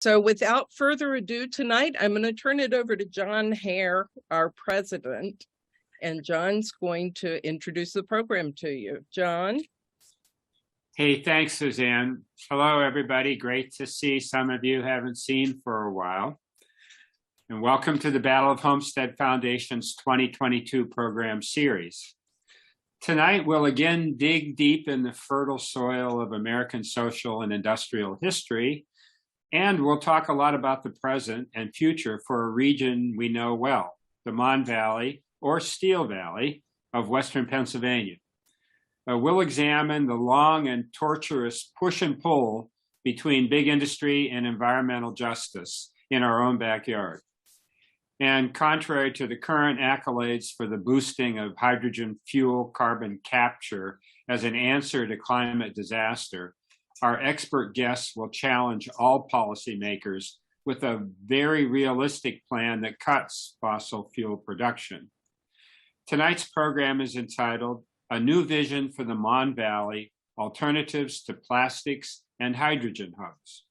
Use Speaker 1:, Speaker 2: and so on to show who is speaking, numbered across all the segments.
Speaker 1: So without further ado tonight, I'm going to turn it over to John Hare, our president, and John's going to introduce the program to you. John?
Speaker 2: Hey, thanks, Suzanne. Hello, everybody. Great to see some of you haven't seen for a while. And welcome to the Battle of Homestead Foundation's 2022 program series. Tonight, we'll again dig deep in the fertile soil of American social and industrial history, and we'll talk a lot about the present and future for a region we know well, the Mon Valley or Steel Valley of Western Pennsylvania. We'll examine the long and torturous push and pull between big industry and environmental justice in our own backyard. And contrary to the current accolades for the boosting of hydrogen fuel carbon capture as an answer to climate disaster, our expert guests will challenge all policymakers with a very realistic plan that cuts fossil fuel production. Tonight's program is entitled A New Vision for the Mon Valley, Alternatives to Plastics and Hydrogen Hubs.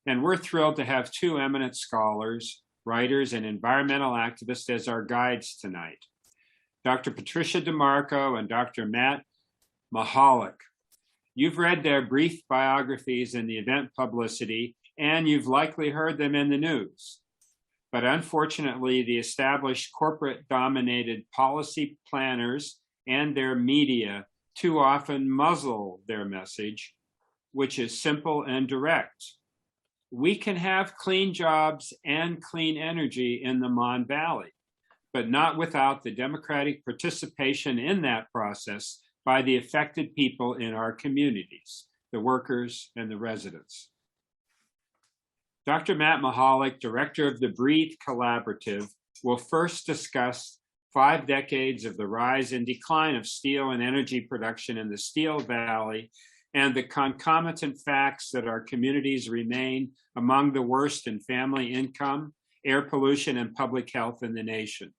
Speaker 2: And we're thrilled to have two eminent scholars, writers, and environmental activists as our guides tonight. Dr. Patricia DeMarco and Dr. Matt Mehalik. You've read their brief biographies in the event publicity, and you've likely heard them in the news. But unfortunately, the established corporate-dominated policy planners and their media too often muzzle their message, which is simple and direct. We can have clean jobs and clean energy in the Mon Valley, but not without the democratic participation in that process by the affected people in our communities, the workers and the residents. Dr. Matt Mehalik, director of the Breathe Collaborative, will first discuss 5 decades of the rise and decline of steel and energy production in the Steel Valley and the concomitant facts that our communities remain among the worst in family income, air pollution, and public health in the nation.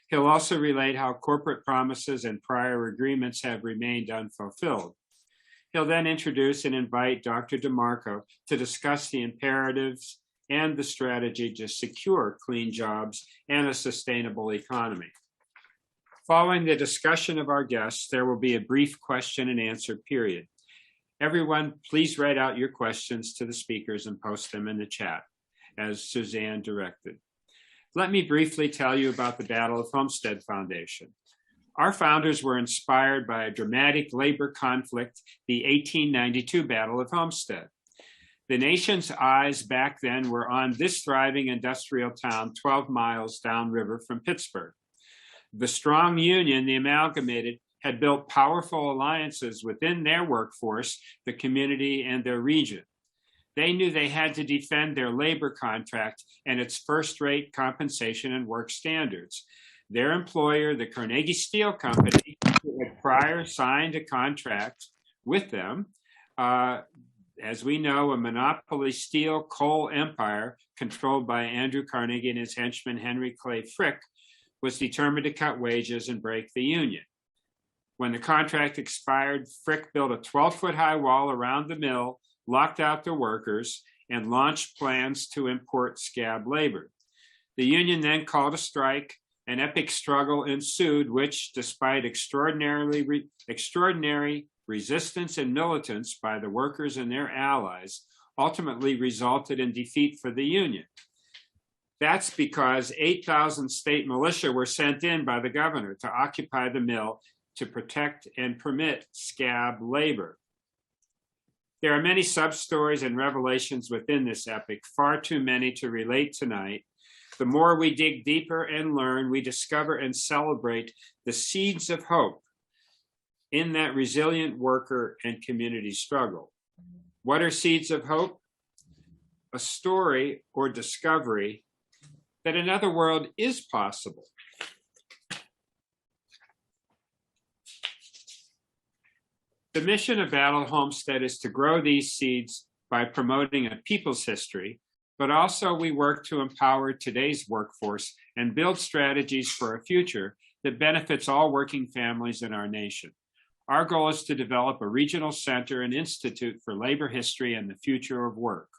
Speaker 2: He'll also relate how corporate promises and prior agreements have remained unfulfilled. He'll then introduce and invite Dr. DeMarco to discuss the imperatives and the strategy to secure clean jobs and a sustainable economy. Following the discussion of our guests, there will be a brief question and answer period. Everyone, please write out your questions to the speakers and post them in the chat, as Suzanne directed. Let me briefly tell you about the Battle of Homestead Foundation. Our founders were inspired by a dramatic labor conflict, the 1892 Battle of Homestead. The nation's eyes back then were on this thriving industrial town 12 miles downriver from Pittsburgh. The strong union, the Amalgamated, had built powerful alliances within their workforce, the community, and their region. They knew they had to defend their labor contract and its first-rate compensation and work standards. Their employer, the Carnegie Steel Company, who had prior signed a contract with them, as we know, a monopoly steel coal empire controlled by Andrew Carnegie and his henchman Henry Clay Frick, was determined to cut wages and break the union. When the contract expired, Frick built a 12-foot high wall around the mill, locked out the workers, and launched plans to import scab labor. The union then called a strike. An epic struggle ensued, which, despite extraordinary resistance and militance by the workers and their allies, ultimately resulted in defeat for the union. That's because 8,000 state militia were sent in by the governor to occupy the mill to protect and permit scab labor. There are many sub-stories and revelations within this epic, far too many to relate tonight. The more we dig deeper and learn, we discover and celebrate the seeds of hope in that resilient worker and community struggle. What are seeds of hope? A story or discovery that another world is possible. The mission of Battle Homestead is to grow these seeds by promoting a people's history, but also we work to empower today's workforce and build strategies for a future that benefits all working families in our nation. Our goal is to develop a regional center and institute for labor history and the future of work.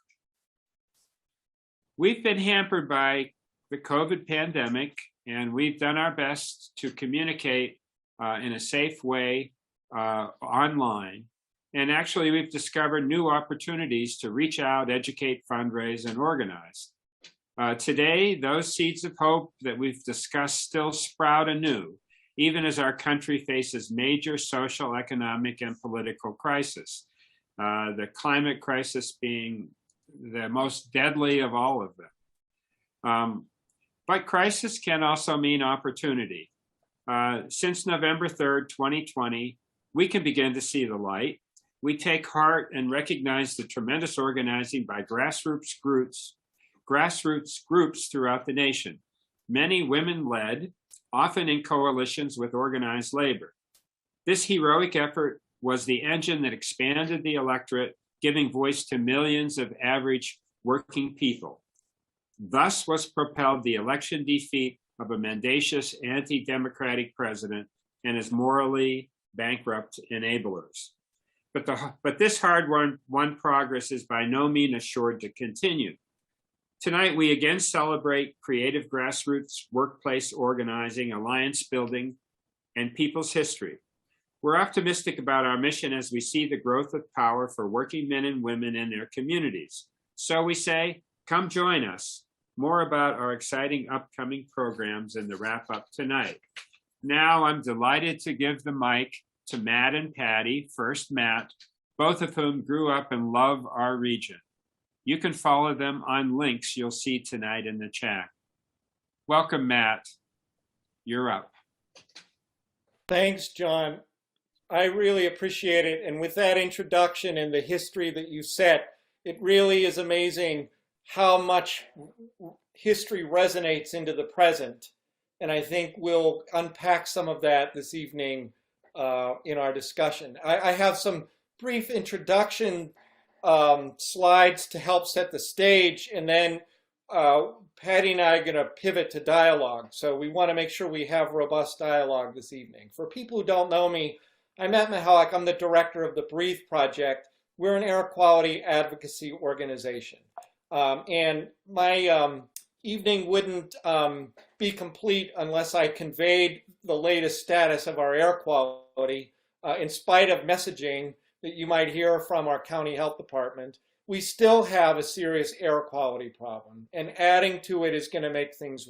Speaker 2: We've been hampered by the COVID pandemic, and we've done our best to communicate in a safe way online. And actually, we've discovered new opportunities to reach out, educate, fundraise, and organize. Today, those seeds of hope that we've discussed still sprout anew, even as our country faces major social, economic, and political crisis. The climate crisis being the most deadly of all of them. But crisis can also mean opportunity. Since November 3rd, 2020, we can begin to see the light. We take heart and recognize the tremendous organizing by grassroots groups throughout the nation, many women-led, often in coalitions with organized labor. This heroic effort was the engine that expanded the electorate, giving voice to millions of average working people. Thus was propelled the election defeat of a mendacious anti-democratic president and his morally bankrupt enablers. But this hard-won progress is by no means assured to continue. Tonight, we again celebrate creative grassroots workplace organizing, alliance building, and people's history. We're optimistic about our mission as we see the growth of power for working men and women in their communities. So we say, come join us. More about our exciting upcoming programs in the wrap-up tonight. Now I'm delighted to give the mic to Matt and Patty. First, Matt, both of whom grew up and love our region. You can follow them on links you'll see tonight in the chat. Welcome, Matt. You're up.
Speaker 3: Thanks, John. I really appreciate it. And with that introduction and the history that you set, it really is amazing how much history resonates into the present. And I think we'll unpack some of that this evening in our discussion. I have some brief introduction slides to help set the stage, and then Patty and I are going to pivot to dialogue. So we want to make sure we have robust dialogue this evening. For people who don't know me, I'm Matt Mehalik. I'm the director of the Breathe Project. We're an air quality advocacy organization. And my evening wouldn't be complete unless I conveyed the latest status of our air quality. In spite of messaging that you might hear from our county health department, we still have a serious air quality problem, and adding to it is going to make things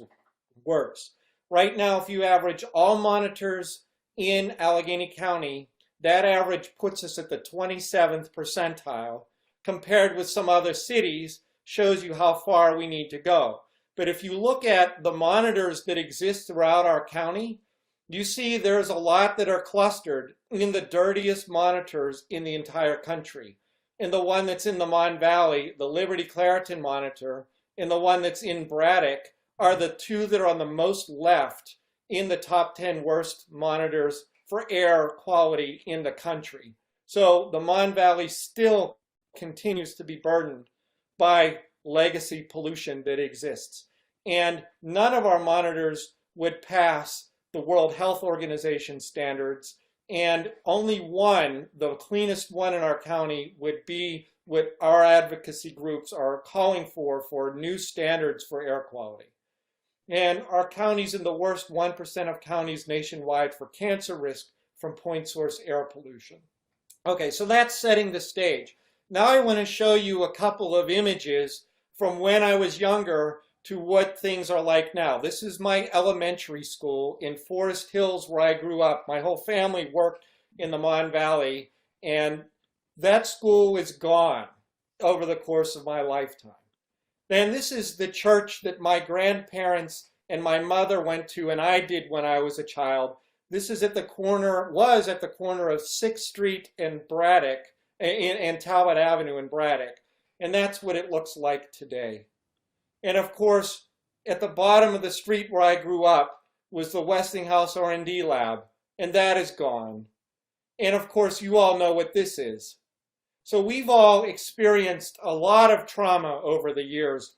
Speaker 3: worse. Right now, if you average all monitors in Allegheny County, that average puts us at the 27th percentile. Compared with some other cities, shows you how far we need to go. But if you look at the monitors that exist throughout our county, you see there's a lot that are clustered in the dirtiest monitors in the entire country. And the one that's in the Mon Valley, the Liberty Clareton monitor, and the one that's in Braddock are the two that are on the most left in the top 10 worst monitors for air quality in the country. So the Mon Valley still continues to be burdened by legacy pollution that exists. And none of our monitors would pass the World Health Organization standards, and only one, the cleanest one in our county, would be what our advocacy groups are calling for new standards for air quality. And our county's in the worst 1% of counties nationwide for cancer risk from point source air pollution. Okay, so that's setting the stage. Now I want to show you a couple of images from when I was younger to what things are like now. This is my elementary school in Forest Hills where I grew up. My whole family worked in the Mon Valley, and that school is gone over the course of my lifetime. Then this is the church that my grandparents and my mother went to, and I did when I was a child. This is at the corner, was at the corner of 6th Street and Braddock, and Talbot Avenue in Braddock. And that's what it looks like today. And of course, at the bottom of the street where I grew up was the Westinghouse R&D lab, and that is gone. And of course, you all know what this is. So we've all experienced a lot of trauma over the years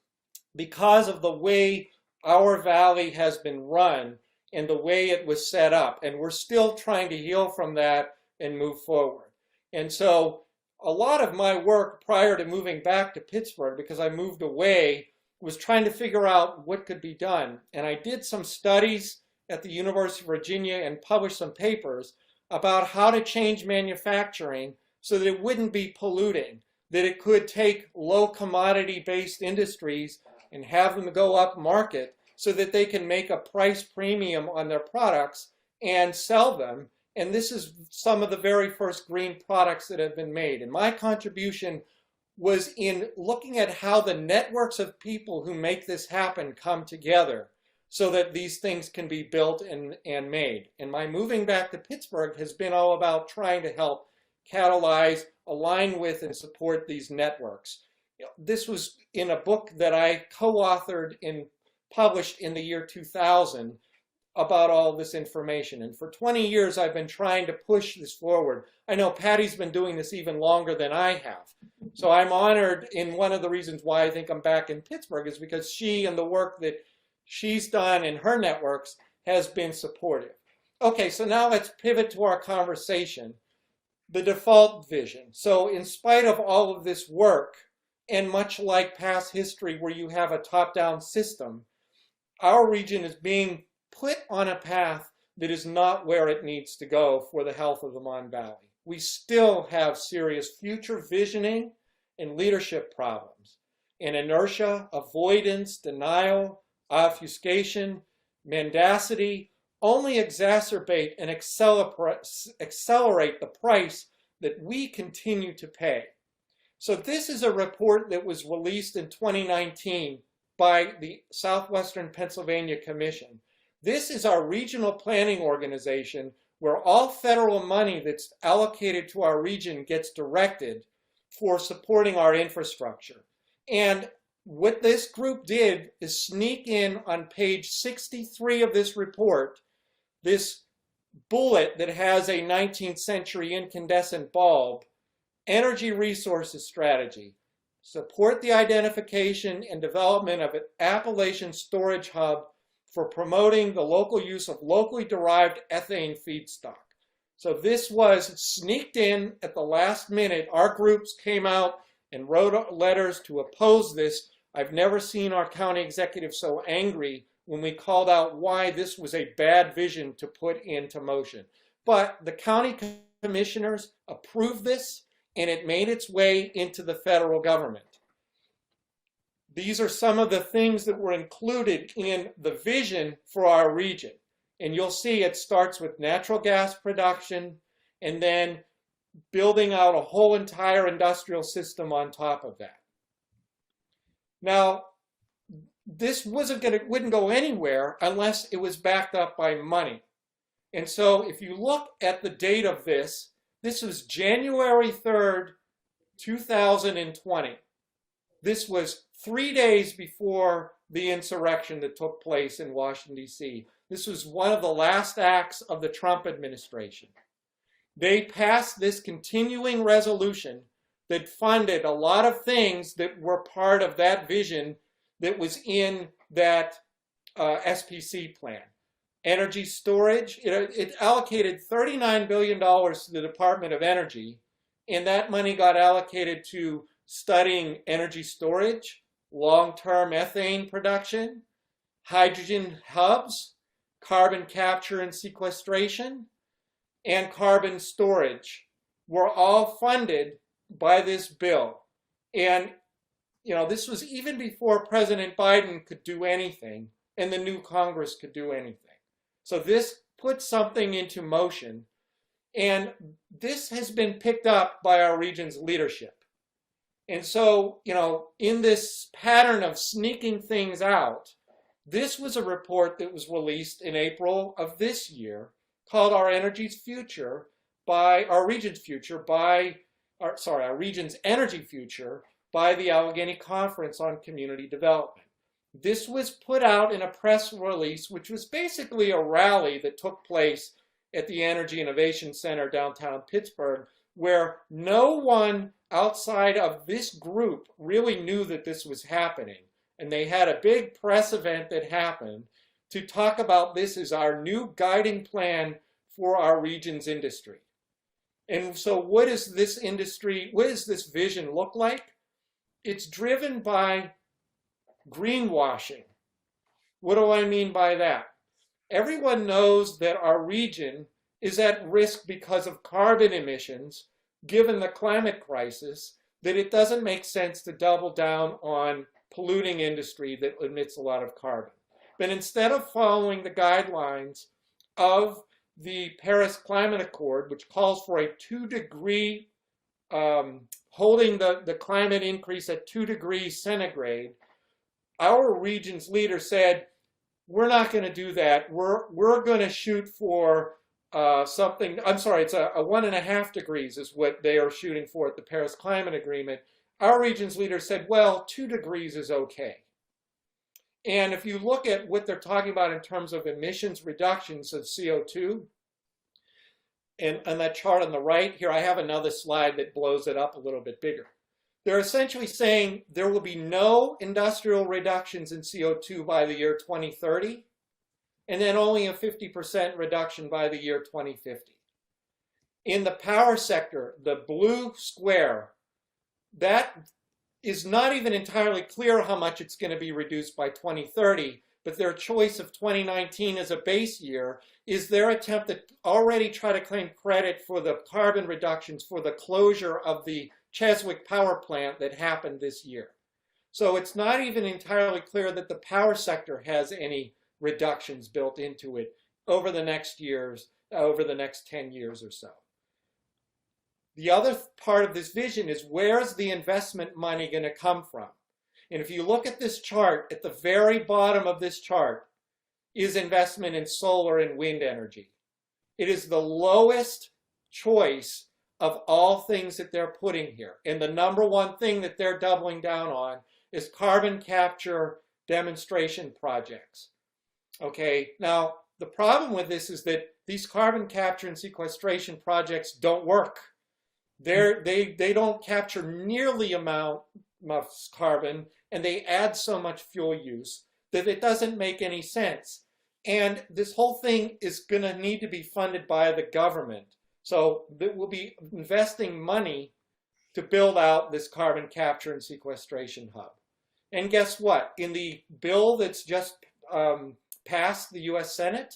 Speaker 3: because of the way our valley has been run and the way it was set up. And we're still trying to heal from that and move forward. And so a lot of my work prior to moving back to Pittsburgh, because I moved away was trying to figure out what could be done. And I did some studies at the University of Virginia and published some papers about how to change manufacturing so that it wouldn't be polluting, that it could take low commodity-based industries and have them go up market so that they can make a price premium on their products and sell them. And this is some of the very first green products that have been made. And my contribution was in looking at how the networks of people who make this happen come together so that these things can be built and made. And my moving back to Pittsburgh has been all about trying to help catalyze, align with, and support these networks. This was in a book that I co-authored and published in the year 2000 about all this information. And for 20 years, I've been trying to push this forward. I know Patty's been doing this even longer than I have. So I'm honored, and one of the reasons why I think I'm back in Pittsburgh is because she and the work that she's done in her networks has been supportive. Okay, so now let's pivot to our conversation. The default vision. So in spite of all of this work, and much like past history where you have a top-down system, our region is being put on a path that is not where it needs to go for the health of the Mon Valley. We still have serious future visioning and leadership problems. And inertia, avoidance, denial, obfuscation, mendacity only exacerbate and accelerate the price that we continue to pay. So this is a report that was released in 2019 by the Southwestern Pennsylvania Commission. This is our regional planning organization where all federal money that's allocated to our region gets directed for supporting our infrastructure. And what this group did is sneak in on page 63 of this report, this bullet that has a 19th century incandescent bulb, energy resources strategy, support the identification and development of an Appalachian storage hub for promoting the local use of locally derived ethane feedstock. So this was sneaked in at the last minute. Our groups came out and wrote letters to oppose this. I've never seen our county executive so angry when we called out why this was a bad vision to put into motion. But the county commissioners approved this, and it made its way into the federal government. These are some of the things that were included in the vision for our region. And you'll see it starts with natural gas production and then building out a whole entire industrial system on top of that. Now, this wouldn't go anywhere unless it was backed up by money. And so if you look at the date of this, this was January 3rd, 2020. This was 3 days before the insurrection that took place in Washington, D.C. This was one of the last acts of the Trump administration. They passed this continuing resolution that funded a lot of things that were part of that vision that was in that SPC plan. Energy storage, it allocated $39 billion to the Department of Energy, and that money got allocated to studying energy storage, long-term ethane production, hydrogen hubs, carbon capture and sequestration, and carbon storage were all funded by this bill. And this was even before President Biden could do anything and the new Congress could do anything. So this put something into motion, and this has been picked up by our region's leadership. And so, in this pattern of sneaking things out, this was a report that was released in April of this year called Our Region's Energy Future by the Allegheny Conference on Community Development. This was put out in a press release, which was basically a rally that took place at the Energy Innovation Center downtown Pittsburgh, where no one outside of this group really knew that this was happening. And they had a big press event that happened to talk about this as our new guiding plan for our region's industry. And so what does this vision look like? It's driven by greenwashing. What do I mean by that? Everyone knows that our region is at risk because of carbon emissions, given the climate crisis, that it doesn't make sense to double down on polluting industry that emits a lot of carbon. But instead of following the guidelines of the Paris Climate Accord, which calls for a 2-degree, holding the climate increase at 2 degrees centigrade, our region's leader said, we're not going to do that. We're going to shoot for something, I'm sorry, it's a 1.5 degrees is what they are shooting for at the Paris Climate Agreement. Our region's leader said, well, 2 degrees is okay. And if you look at what they're talking about in terms of emissions reductions of CO2, and on that chart on the right here, I have another slide that blows it up a little bit bigger. They're essentially saying there will be no industrial reductions in CO2 by the year 2030, and then only a 50% reduction by the year 2050. In the power sector, the blue square, that is not even entirely clear how much it's going to be reduced by 2030, but their choice of 2019 as a base year is their attempt to already try to claim credit for the carbon reductions for the closure of the Cheswick power plant that happened this year. So it's not even entirely clear that the power sector has any reductions built into it over the next years, over the next 10 years or so. The other part of this vision is, where's the investment money going to come from? And if you look at this chart, at the very bottom of this chart is investment in solar and wind energy. It is the lowest choice of all things that they're putting here. And the number one thing that they're doubling down on is carbon capture demonstration projects. Okay, now the problem with this is that these carbon capture and sequestration projects don't work. They don't capture nearly amount of carbon, and they add so much fuel use that it doesn't make any sense. And this whole thing is going to need to be funded by the government. So we'll be investing money to build out this carbon capture and sequestration hub. And guess what? In the bill that's just passed the US Senate,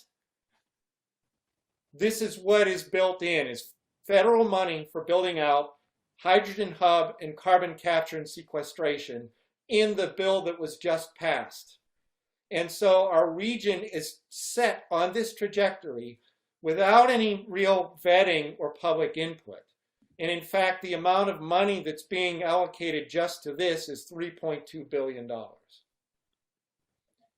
Speaker 3: this is what is built in, is federal money for building out hydrogen hub and carbon capture and sequestration in the bill that was just passed. And so our region is set on this trajectory without any real vetting or public input. And in fact, the amount of money that's being allocated just to this is $3.2 billion.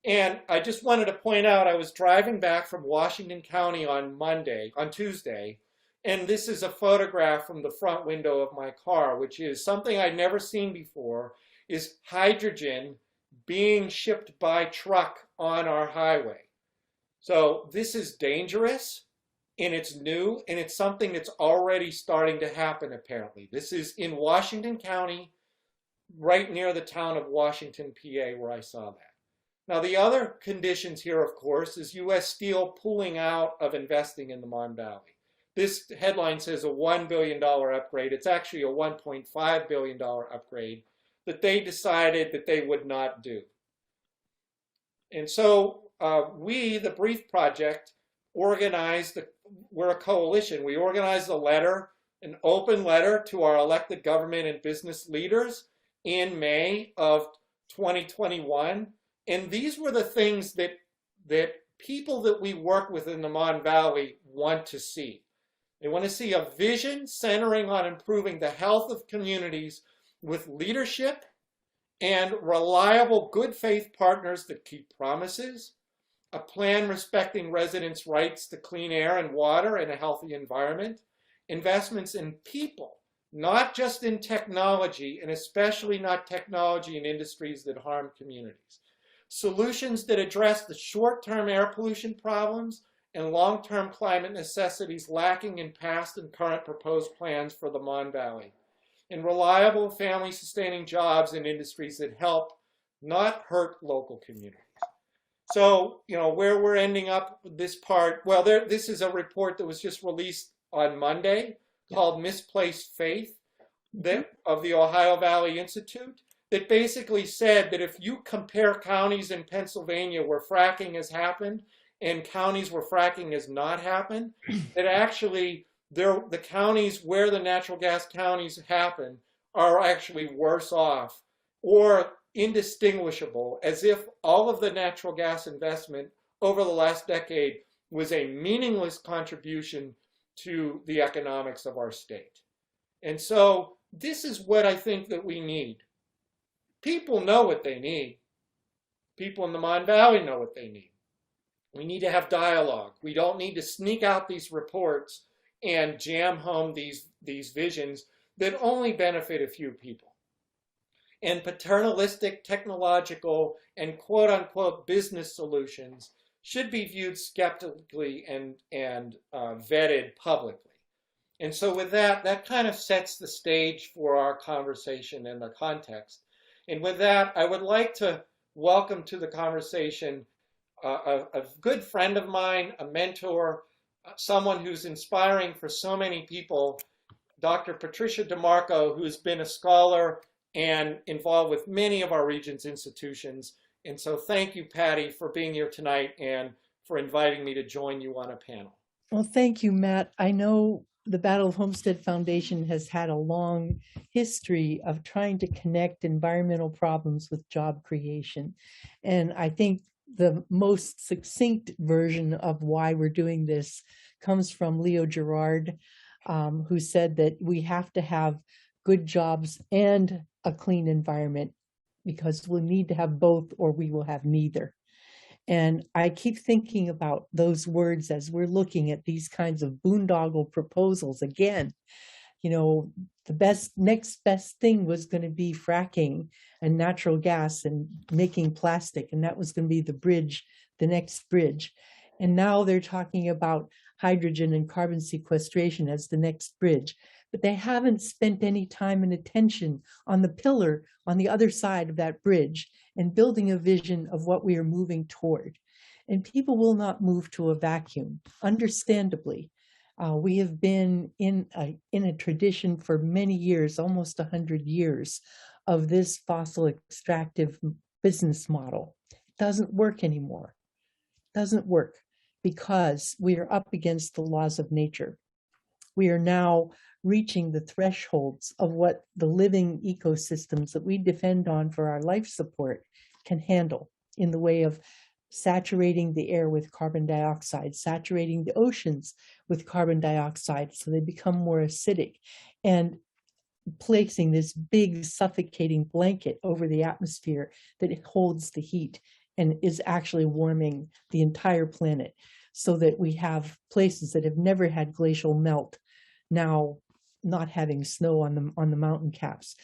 Speaker 3: And I just wanted to point out, I was driving back from Washington County on Tuesday, and this is a photograph from the front window of my car, which is something I'd never seen before, is hydrogen being shipped by truck on our highway. So this is dangerous, and it's new, and it's something that's already starting to happen, apparently. This is in Washington County, right near the town of Washington, PA, where I saw that. Now, the other conditions here, of course, is U.S. Steel pulling out of investing in the Mon Valley. This headline says a $1 billion upgrade. It's actually a $1.5 billion upgrade that they decided that they would not do. And so we, the Brief Project, organized, we're a coalition. We organized a letter, an open letter to our elected government and business leaders in May of 2021. And these were the things that people that we work with in the Mon Valley want to see. They want to see a vision centering on improving the health of communities with leadership and reliable good faith partners that keep promises, a plan respecting residents' rights to clean air and water and a healthy environment, investments in people, not just in technology, and especially not technology in industries that harm communities. Solutions that address the short-term air pollution problems and long-term climate necessities lacking in past and current proposed plans for the Mon Valley, and reliable family-sustaining jobs in industries that help, not hurt, local communities. So, you know, where we're ending up with this part, well, this is a report that was just released on Monday called Misplaced Faith of the Ohio Valley Institute. that basically said that if you compare counties in Pennsylvania where fracking has happened and counties where fracking has not happened, that actually the counties where the natural gas counties happen are actually worse off or indistinguishable, as if all of the natural gas investment over the last decade was a meaningless contribution to the economics of our state. And so this is what I think that we need. People know what they need. People in the Mon Valley know what they need. We need to have dialogue. We don't need to sneak out these reports and jam home these visions that only benefit a few people. And paternalistic, technological, and quote-unquote business solutions should be viewed skeptically and vetted publicly. And so with that kind of sets the stage for our conversation and the context. And with that, I would like to welcome to the conversation a good friend of mine, a mentor, someone who's inspiring for so many people, Dr. Patricia DeMarco, who's been a scholar and involved with many of our region's institutions. And so thank you, Patty, for being here tonight and for inviting me to join you on a panel.
Speaker 4: Well, thank you, Matt. I know the Battle of Homestead Foundation has had a long history of trying to connect environmental problems with job creation. And I think the most succinct version of why we're doing this comes from Leo Gerard, who said that we have to have good jobs and a clean environment because we'll need to have both or we will have neither. And I keep thinking about those words as we're looking at these kinds of boondoggle proposals. Again, you know, the next best thing was going to be fracking and natural gas and making plastic. And that was going to be the bridge, the next bridge. And now they're talking about hydrogen and carbon sequestration as the next bridge. But they haven't spent any time and attention on the pillar on the other side of that bridge and building a vision of what we are moving toward. And people will not move to a vacuum, understandably. We have been in a tradition for many years, almost 100 years, of this fossil extractive business model. It doesn't work anymore. It doesn't work because we are up against the laws of nature. We are now reaching the thresholds of what the living ecosystems that we depend on for our life support can handle in the way of saturating the air with carbon dioxide, saturating the oceans with carbon dioxide so they become more acidic, and placing this big suffocating blanket over the atmosphere that holds the heat and is actually warming the entire planet, so that we have places that have never had glacial melt now not having snow on the mountain caps.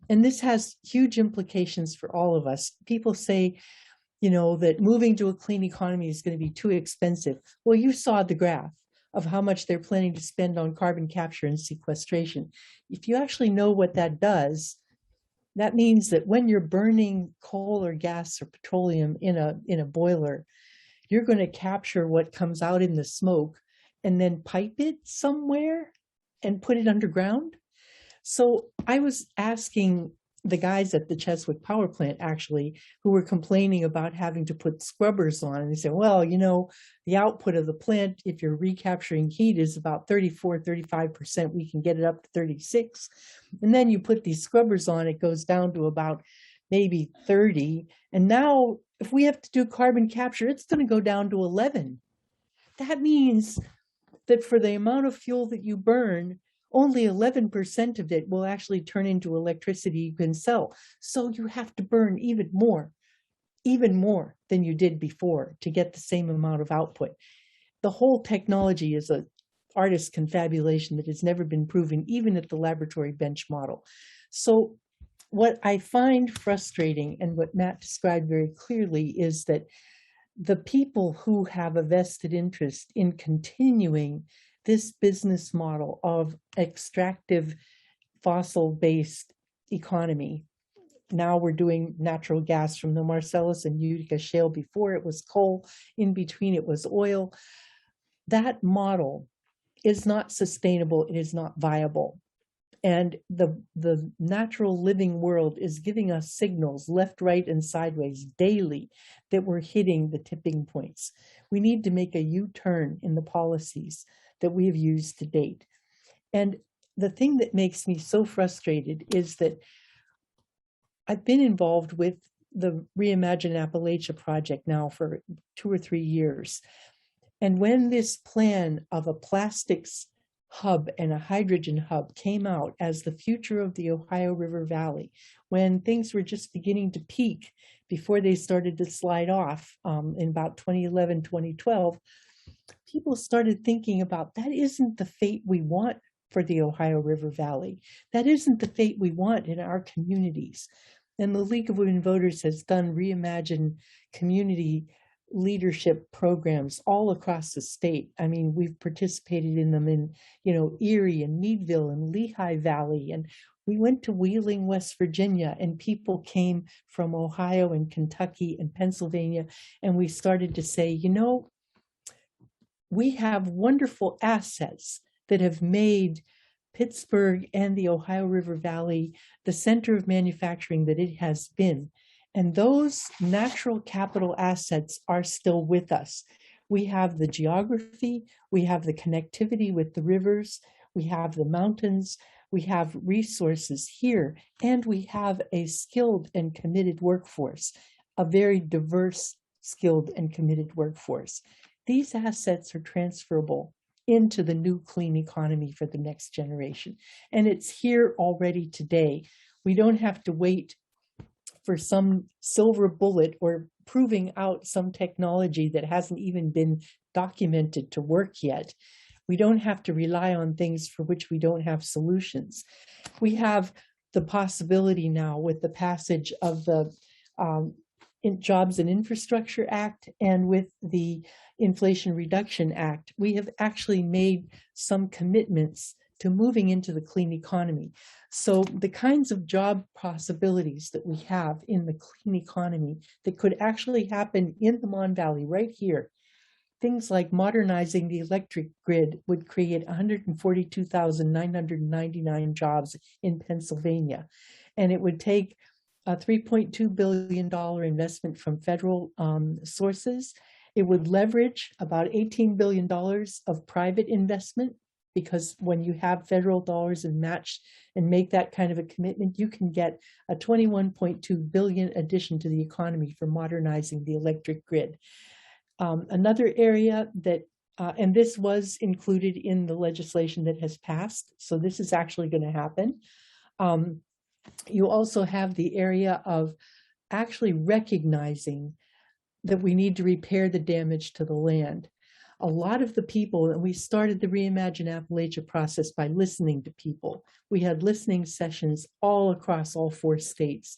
Speaker 4: And this has huge implications for all of us. People say, you know, that moving to a clean economy is going to be too expensive. Well, you saw the graph of how much they're planning to spend on carbon capture and sequestration. If you actually know what that does, that means that when you're burning coal or gas or petroleum in a boiler, you're going to capture what comes out in the smoke and then pipe it somewhere and put it underground. So I was asking the guys at the Cheswick power plant, actually, who were complaining about having to put scrubbers on. And they said, well, you know, the output of the plant, if you're recapturing heat, is about 35%. We can get it up to 36. And then you put these scrubbers on, it goes down to about maybe 30. And now if we have to do carbon capture, it's going to go down to 11. That means that for the amount of fuel that you burn, only 11% of it will actually turn into electricity you can sell. So you have to burn even more than you did before to get the same amount of output. The whole technology is an artist's confabulation that has never been proven, even at the laboratory bench model. So what I find frustrating, and what Matt described very clearly, is that the people who have a vested interest in continuing this business model of extractive fossil-based economy. Now we're doing natural gas from the Marcellus and Utica shale. Before it was coal, in between it was oil. That model is not sustainable, it is not viable. And the natural living world is giving us signals left, right, and sideways daily that we're hitting the tipping points. We need to make a U-turn in the policies that we have used to date. And the thing that makes me so frustrated is that I've been involved with the Reimagine Appalachia project now for 2 or 3 years. And when this plan of a plastics hub and a hydrogen hub came out as the future of the Ohio River Valley, when things were just beginning to peak before they started to slide off in about 2011, 2012, people started thinking about that isn't the fate we want for the Ohio River Valley. That isn't the fate we want in our communities. And the League of Women Voters has done Reimagine community leadership programs all across the state. I mean, we've participated in them in, Erie and Meadville and Lehigh Valley. And we went to Wheeling, West Virginia, and people came from Ohio and Kentucky and Pennsylvania. And we started to say, we have wonderful assets that have made Pittsburgh and the Ohio River Valley the center of manufacturing that it has been. And those natural capital assets are still with us. We have the geography, we have the connectivity with the rivers, we have the mountains, we have resources here, and we have a skilled and committed workforce, a very diverse, skilled and committed workforce. These assets are transferable into the new clean economy for the next generation. And it's here already today. We don't have to wait for some silver bullet or proving out some technology that hasn't even been documented to work yet. We don't have to rely on things for which we don't have solutions. We have the possibility now with the passage of the Jobs and Infrastructure Act and with the Inflation Reduction Act, we have actually made some commitments to moving into the clean economy. So the kinds of job possibilities that we have in the clean economy that could actually happen in the Mon Valley right here, things like modernizing the electric grid would create 142,999 jobs in Pennsylvania. And it would take a $3.2 billion investment from federal sources. It would leverage about $18 billion of private investment, because when you have federal dollars and match and make that kind of a commitment, you can get a $21.2 billion addition to the economy for modernizing the electric grid. Another area that, and this was included in the legislation that has passed, so this is actually going to happen. You also have the area of actually recognizing that we need to repair the damage to the land. A lot of the people, and we started the Reimagine Appalachia process by listening to people. We had listening sessions all across all 4 states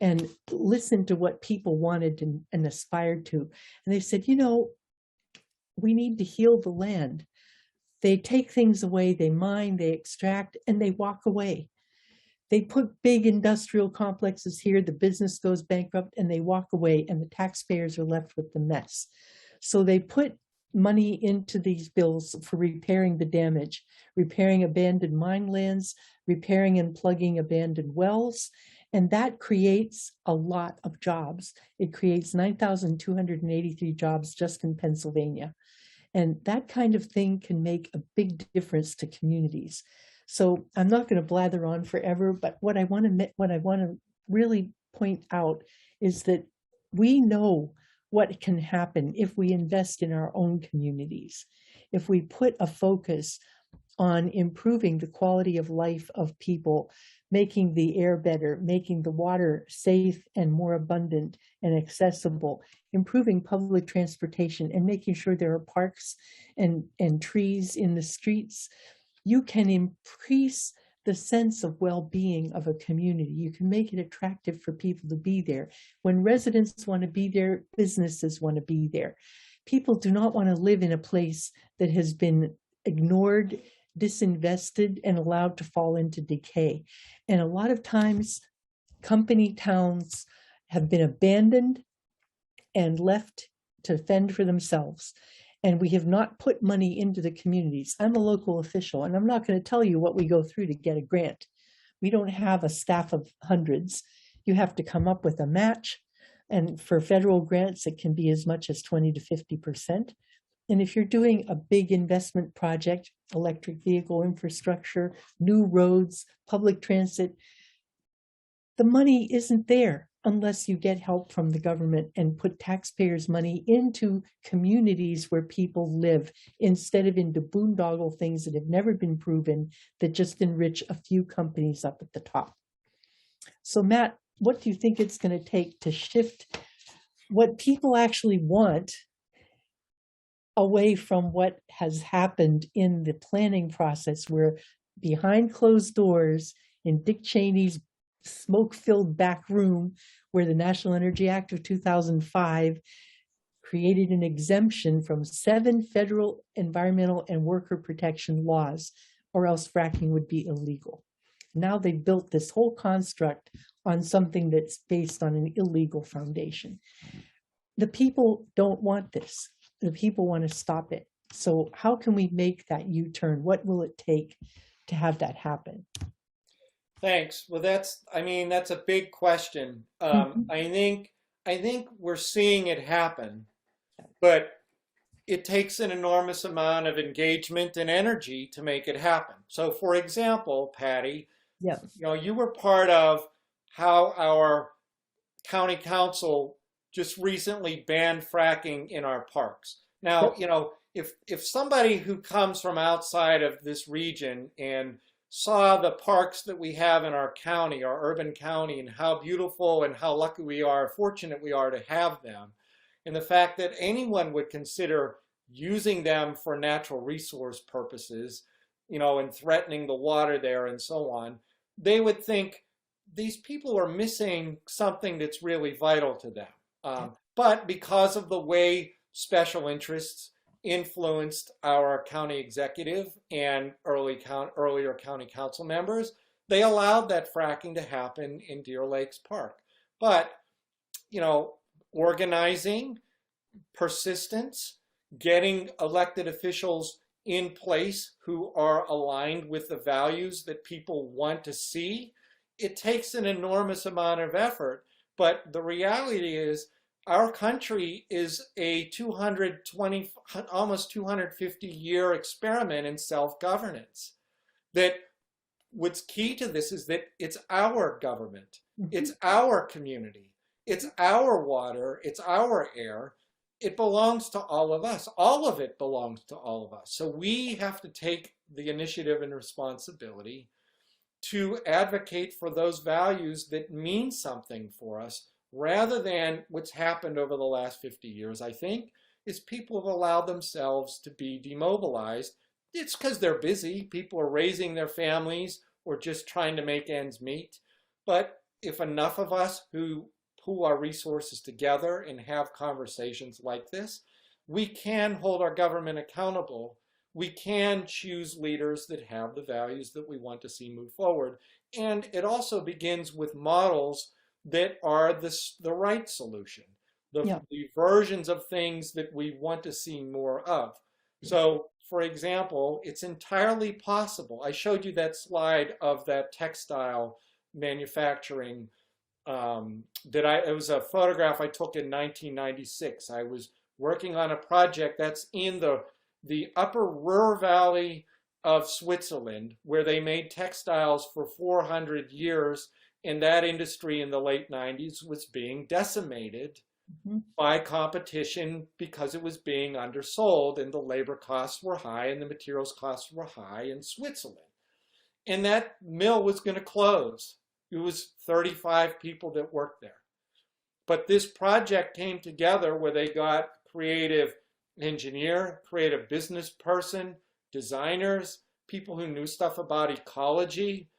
Speaker 4: and listened to what people wanted and aspired to. And they said, we need to heal the land. They take things away, they mine, they extract, and they walk away. They put big industrial complexes here, the business goes bankrupt, and they walk away, and the taxpayers are left with the mess. So they put money into these bills for repairing the damage, repairing abandoned mine lands, repairing and plugging abandoned wells, and that creates a lot of jobs. It creates 9,283 jobs just in Pennsylvania. And that kind of thing can make a big difference to communities. So I'm not going to blather on forever, but what I want to really point out is that we know what can happen if we invest in our own communities, if we put a focus on improving the quality of life of people, making the air better, making the water safe and more abundant and accessible, improving public transportation, and making sure there are parks and trees in the streets. You can increase the sense of well-being of a community. You can make it attractive for people to be there. When residents want to be there, businesses want to be there. People do not want to live in a place that has been ignored, disinvested, and allowed to fall into decay. And a lot of times, company towns have been abandoned and left to fend for themselves. And we have not put money into the communities. I'm a local official, and I'm not going to tell you what we go through to get a grant. We don't have a staff of hundreds. You have to come up with a match. And for federal grants, it can be as much as 20 to 50%. And if you're doing a big investment project, electric vehicle infrastructure, new roads, public transit, the money isn't there unless you get help from the government and put taxpayers' money into communities where people live, instead of into boondoggle things that have never been proven, that just enrich a few companies up at the top. So Matt, what do you think it's going to take to shift what people actually want away from what has happened in the planning process, where behind closed doors in Dick Cheney's smoke-filled back room, where the National Energy Act of 2005 created an exemption from 7 federal environmental and worker protection laws, or else fracking would be illegal. Now they've built this whole construct on something that's based on an illegal foundation. The people don't want this. The people want to stop it. So how can we make that U-turn? What will it take to have that happen?
Speaker 3: Thanks. Well, that's a big question. I think we're seeing it happen, but it takes an enormous amount of engagement and energy to make it happen. So for example, Patty, you were part of how our county council just recently banned fracking in our parks. Now, if somebody who comes from outside of this region and saw the parks that we have in our county, our urban county, and how beautiful and how lucky we are, fortunate we are to have them, and the fact that anyone would consider using them for natural resource purposes, and threatening the water there and so on, they would think these people are missing something that's really vital to them. But because of the way special interests influenced our county executive and earlier county council members, they allowed that fracking to happen in Deer Lakes Park. But, organizing, persistence, getting elected officials in place who are aligned with the values that people want to see, it takes an enormous amount of effort. But the reality is, our country is a 220, almost 250-year experiment in self-governance. That what's key to this is that it's our government, it's our community, it's our water, it's our air. It belongs to all of us. All of it belongs to all of us. So we have to take the initiative and responsibility to advocate for those values that mean something for us, rather than what's happened over the last 50 years, I think, is people have allowed themselves to be demobilized. It's because they're busy. People are raising their families or just trying to make ends meet. But if enough of us who pool our resources together and have conversations like this, we can hold our government accountable. We can choose leaders that have the values that we want to see move forward. And it also begins with models that are the right solution, the versions of things that we want to see more of. So, for example, it's entirely possible. I showed you that slide of that textile manufacturing it was a photograph I took in 1996. I was working on a project that's in the upper Ruhr Valley of Switzerland, where they made textiles for 400 years. And that industry in the late 90s was being decimated by competition because it was being undersold and the labor costs were high and the materials costs were high in Switzerland. And that mill was going to close. It was 35 people that worked there. But this project came together where they got creative engineer, creative business person, designers, people who knew stuff about ecology,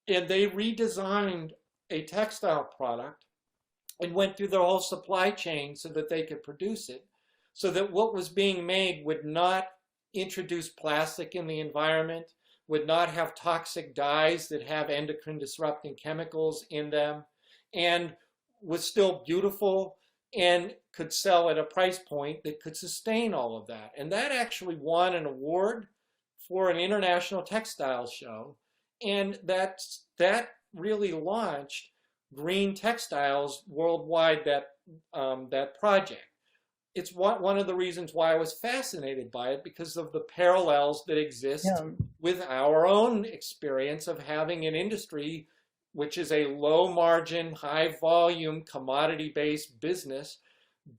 Speaker 3: and they redesigned a textile product and went through the whole supply chain so that they could produce it, so that what was being made would not introduce plastic in the environment, would not have toxic dyes that have endocrine disrupting chemicals in them, and was still beautiful and could sell at a price point that could sustain all of that. And that actually won an award for an international textile show. And that really launched green textiles worldwide, that project. It's one of the reasons why I was fascinated by it, because of the parallels that exist with our own experience of having an industry which is a low margin, high volume, commodity-based business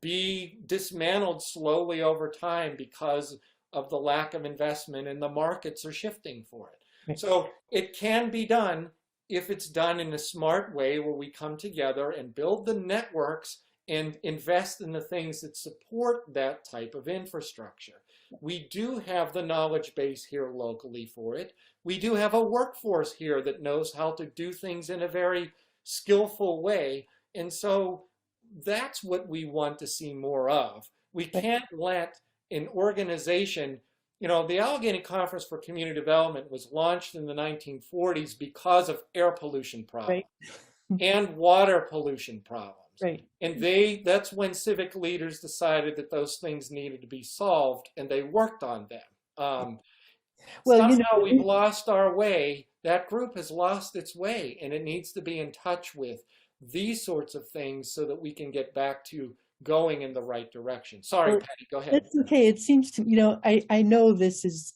Speaker 3: be dismantled slowly over time because of the lack of investment, and the markets are shifting for it. So it can be done if it's done in a smart way, where we come together and build the networks and invest in the things that support that type of infrastructure. We do have the knowledge base here locally for it. We do have a workforce here that knows how to do things in a very skillful way. And so that's what we want to see more of. We can't let an organization, the Allegheny Conference for Community Development was launched in the 1940s because of air pollution problems and water pollution problems. And that's when civic leaders decided that those things needed to be solved, and they worked on them. Well, somehow we've lost our way. That group has lost its way, and it needs to be in touch with these sorts of things so that we can get back to going in the right direction. Sorry, Patty, go ahead.
Speaker 4: That's okay. It seems to, I know this is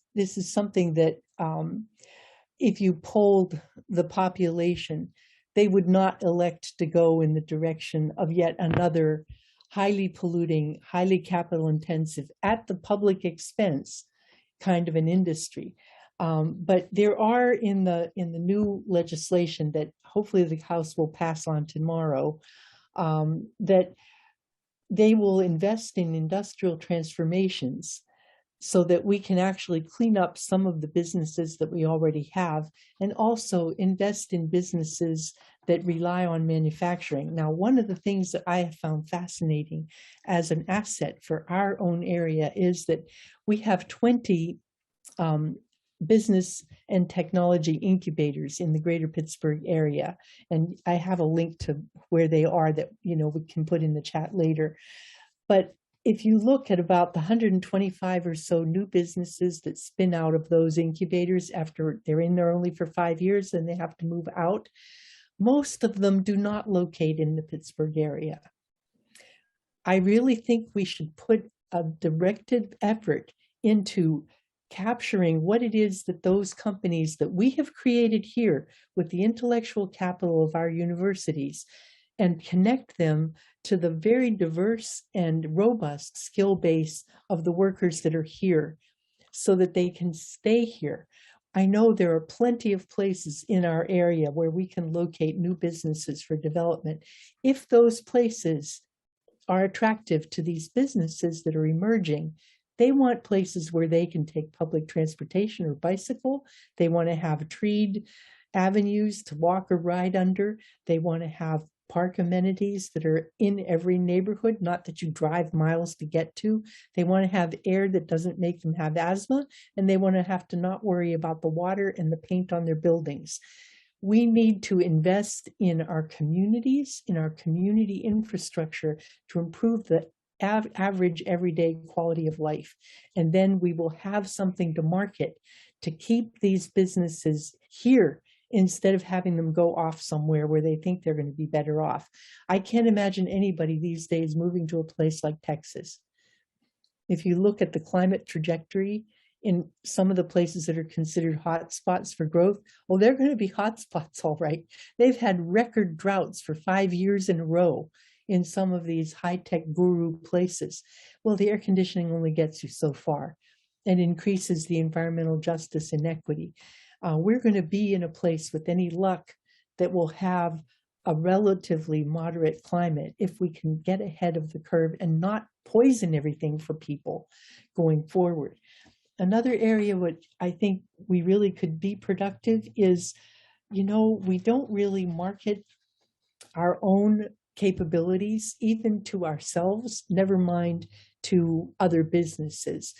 Speaker 4: something that if you polled the population, they would not elect to go in the direction of yet another highly polluting, highly capital intensive, at the public expense kind of an industry. But there are in the new legislation that hopefully the House will pass on tomorrow, that they will invest in industrial transformations so that we can actually clean up some of the businesses that we already have, and also invest in businesses that rely on manufacturing. Now, one of the things that I have found fascinating as an asset for our own area is that we have 20 business and technology incubators in the greater Pittsburgh area. And I have a link to where they are that, we can put in the chat later. But if you look at about the 125 or so new businesses that spin out of those incubators after they're in there only for 5 years and they have to move out, most of them do not locate in the Pittsburgh area. I really think we should put a directed effort into capturing what it is that those companies that we have created here with the intellectual capital of our universities, and connect them to the very diverse and robust skill base of the workers that are here so that they can stay here. I know there are plenty of places in our area where we can locate new businesses for development. If those places are attractive to these businesses that are emerging, they want places where they can take public transportation or bicycle. They want to have treed avenues to walk or ride under. They want to have park amenities that are in every neighborhood, not that you drive miles to get to. They want to have air that doesn't make them have asthma, and they want to have to not worry about the water and the paint on their buildings. We need to invest in our communities, in our community infrastructure to improve the average everyday quality of life. And then we will have something to market to keep these businesses here instead of having them go off somewhere where they think they're going to be better off. I can't imagine anybody these days moving to a place like Texas. If you look at the climate trajectory in some of the places that are considered hot spots for growth, well, they're going to be hot spots, all right. They've had record droughts for 5 years in a row in some of these high-tech guru places. Well, the air conditioning only gets you so far and increases the environmental justice inequity. We're going to be in a place with any luck that will have a relatively moderate climate if we can get ahead of the curve and not poison everything for people going forward. Another area which I think we really could be productive is, we don't really market our own capabilities, even to ourselves, never mind to other businesses.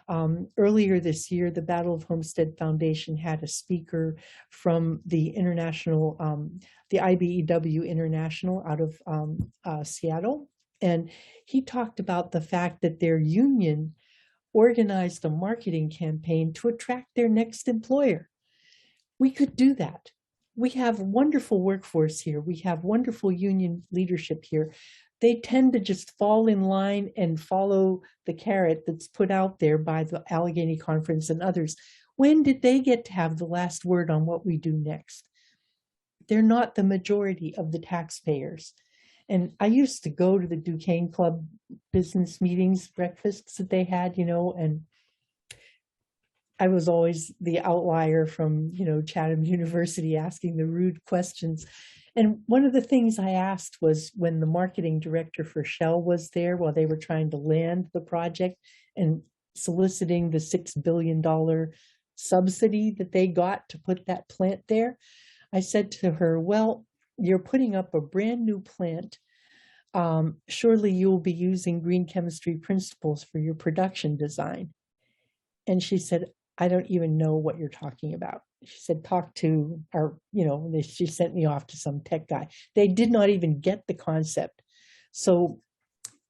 Speaker 4: Earlier this year, the Battle of Homestead Foundation had a speaker from the international, the IBEW International out of Seattle. And he talked about the fact that their union organized a marketing campaign to attract their next employer. We could do that. We have wonderful workforce here. We have wonderful union leadership here. They tend to just fall in line and follow the carrot that's put out there by the Allegheny Conference and others. When did they get to have the last word on what we do next? They're not the majority of the taxpayers. And I used to go to the Duquesne Club business meetings, breakfasts that they had, and I was always the outlier from, Chatham University asking the rude questions. And one of the things I asked was when the marketing director for Shell was there while they were trying to land the project and soliciting the $6 billion subsidy that they got to put that plant there. I said to her, well, you're putting up a brand new plant. Surely you'll be using green chemistry principles for your production design. And she said, I don't even know what you're talking about. She said, talk to our, she sent me off to some tech guy. They did not even get the concept. So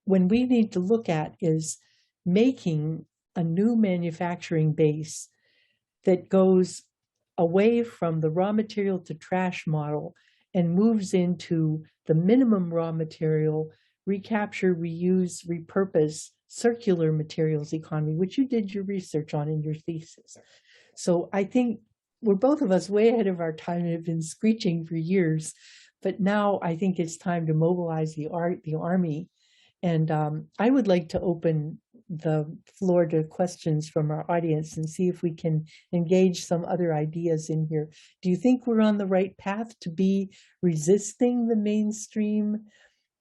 Speaker 4: when we need to look at is making a new manufacturing base that goes away from the raw material to trash model and moves into the minimum raw material, recapture, reuse, repurpose, circular materials economy, which you did your research on in your thesis. So I think we're both of us way ahead of our time and have been screeching for years, but now I think it's time to mobilize the Army. And I would like to open the floor to questions from our audience and see if we can engage some other ideas in here. Do you think we're on the right path to be resisting the mainstream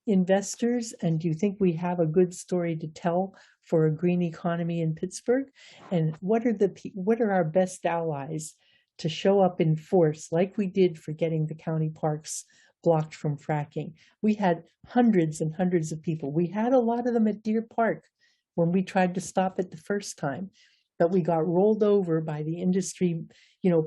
Speaker 4: investors? And do you think we have a good story to tell for a green economy in Pittsburgh? And what are our best allies to show up in force like we did for getting the county parks blocked from fracking? We had hundreds and hundreds of people. We had a lot of them at Deer Park when we tried to stop it the first time, but we got rolled over by the industry,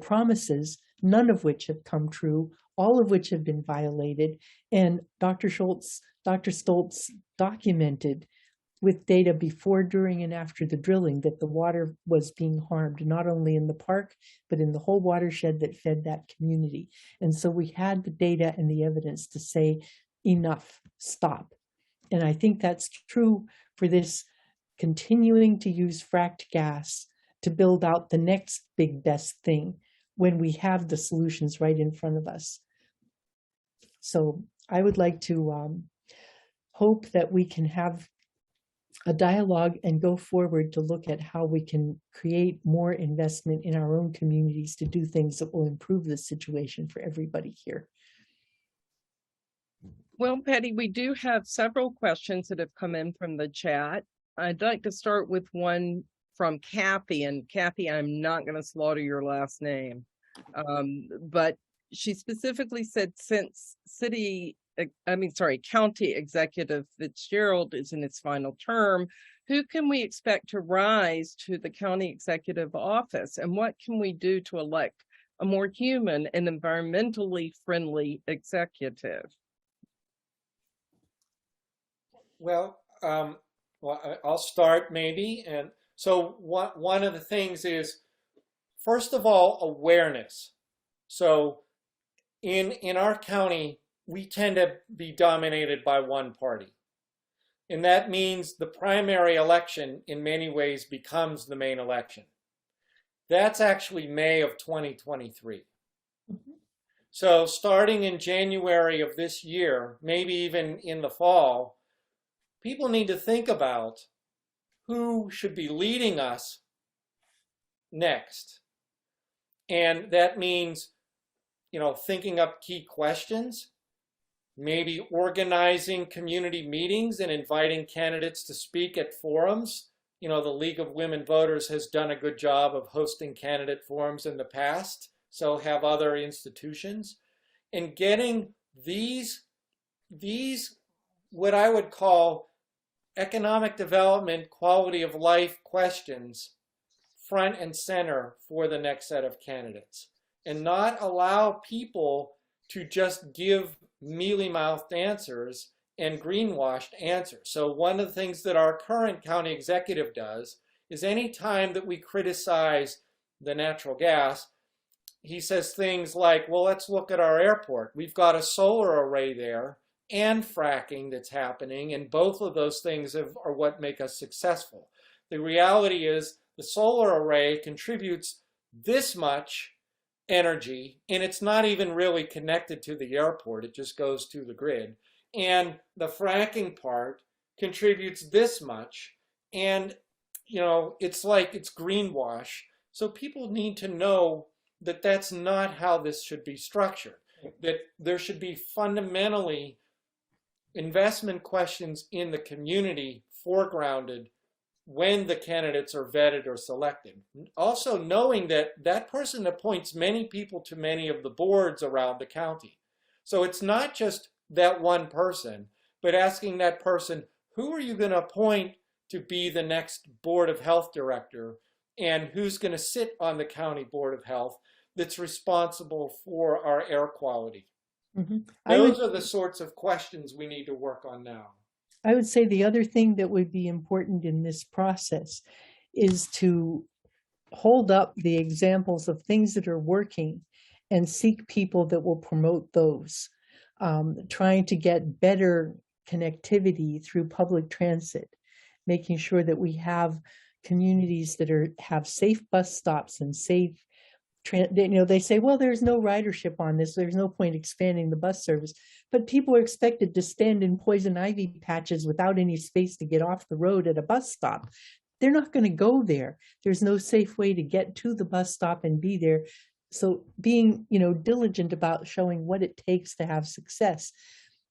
Speaker 4: promises, none of which have come true, all of which have been violated. And Dr. Stoltz documented with data before, during, and after the drilling that the water was being harmed, not only in the park, but in the whole watershed that fed that community. And so we had the data and the evidence to say, enough, stop. And I think that's true for this continuing to use fracked gas to build out the next big best thing when we have the solutions right in front of us. So I would like to hope that we can have a dialogue and go forward to look at how we can create more investment in our own communities to do things that will improve the situation for everybody here.
Speaker 1: Well, Patty, we do have several questions that have come in from the chat. I'd like to start with one from Kathy. And Kathy, I'm not going to slaughter your last name, but she specifically said, since County Executive Fitzgerald is in its final term, who can we expect to rise to the county executive office? And what can we do to elect a more human and environmentally friendly executive?
Speaker 3: Well, I'll start maybe. And so one of the things is, first of all, awareness. So in our county, we tend to be dominated by one party. And that means the primary election in many ways becomes the main election. That's actually May of 2023. Mm-hmm. So starting in January of this year, maybe even in the fall, people need to think about who should be leading us next. And that means, thinking up key questions, maybe organizing community meetings and inviting candidates to speak at forums. The League of Women Voters has done a good job of hosting candidate forums in the past, so have other institutions. And getting these what I would call economic development, quality of life questions front and center for the next set of candidates, and not allow people to just give mealy-mouthed answers and greenwashed answer. So one of the things that our current county executive does is any time that we criticize the natural gas, he says things like, well, let's look at our airport. We've got a solar array there and fracking that's happening, and both of those things are what make us successful. The reality is the solar array contributes this much energy, and it's not even really connected to the airport. It just goes to the grid. And the fracking part contributes this much, and it's like it's greenwash. So people need to know that that's not how this should be structured, that there should be fundamentally investment questions in the community foregrounded when the candidates are vetted or selected. Also knowing that that person appoints many people to many of the boards around the county. So it's not just that one person, but asking that person, who are you going to appoint to be the next Board of Health director, and who's going to sit on the county Board of Health that's responsible for our air quality?
Speaker 4: Mm-hmm.
Speaker 3: Those are the sorts of questions we need to work on now.
Speaker 4: I would say the other thing that would be important in this process is to hold up the examples of things that are working and seek people that will promote those. Trying to get better connectivity through public transit, making sure that we have communities that have safe bus stops and safe, they say, well, there's no ridership on this. There's no point expanding the bus service. But people are expected to stand in poison ivy patches without any space to get off the road at a bus stop. They're not going to go there. There's no safe way to get to the bus stop and be there. So being, diligent about showing what it takes to have success.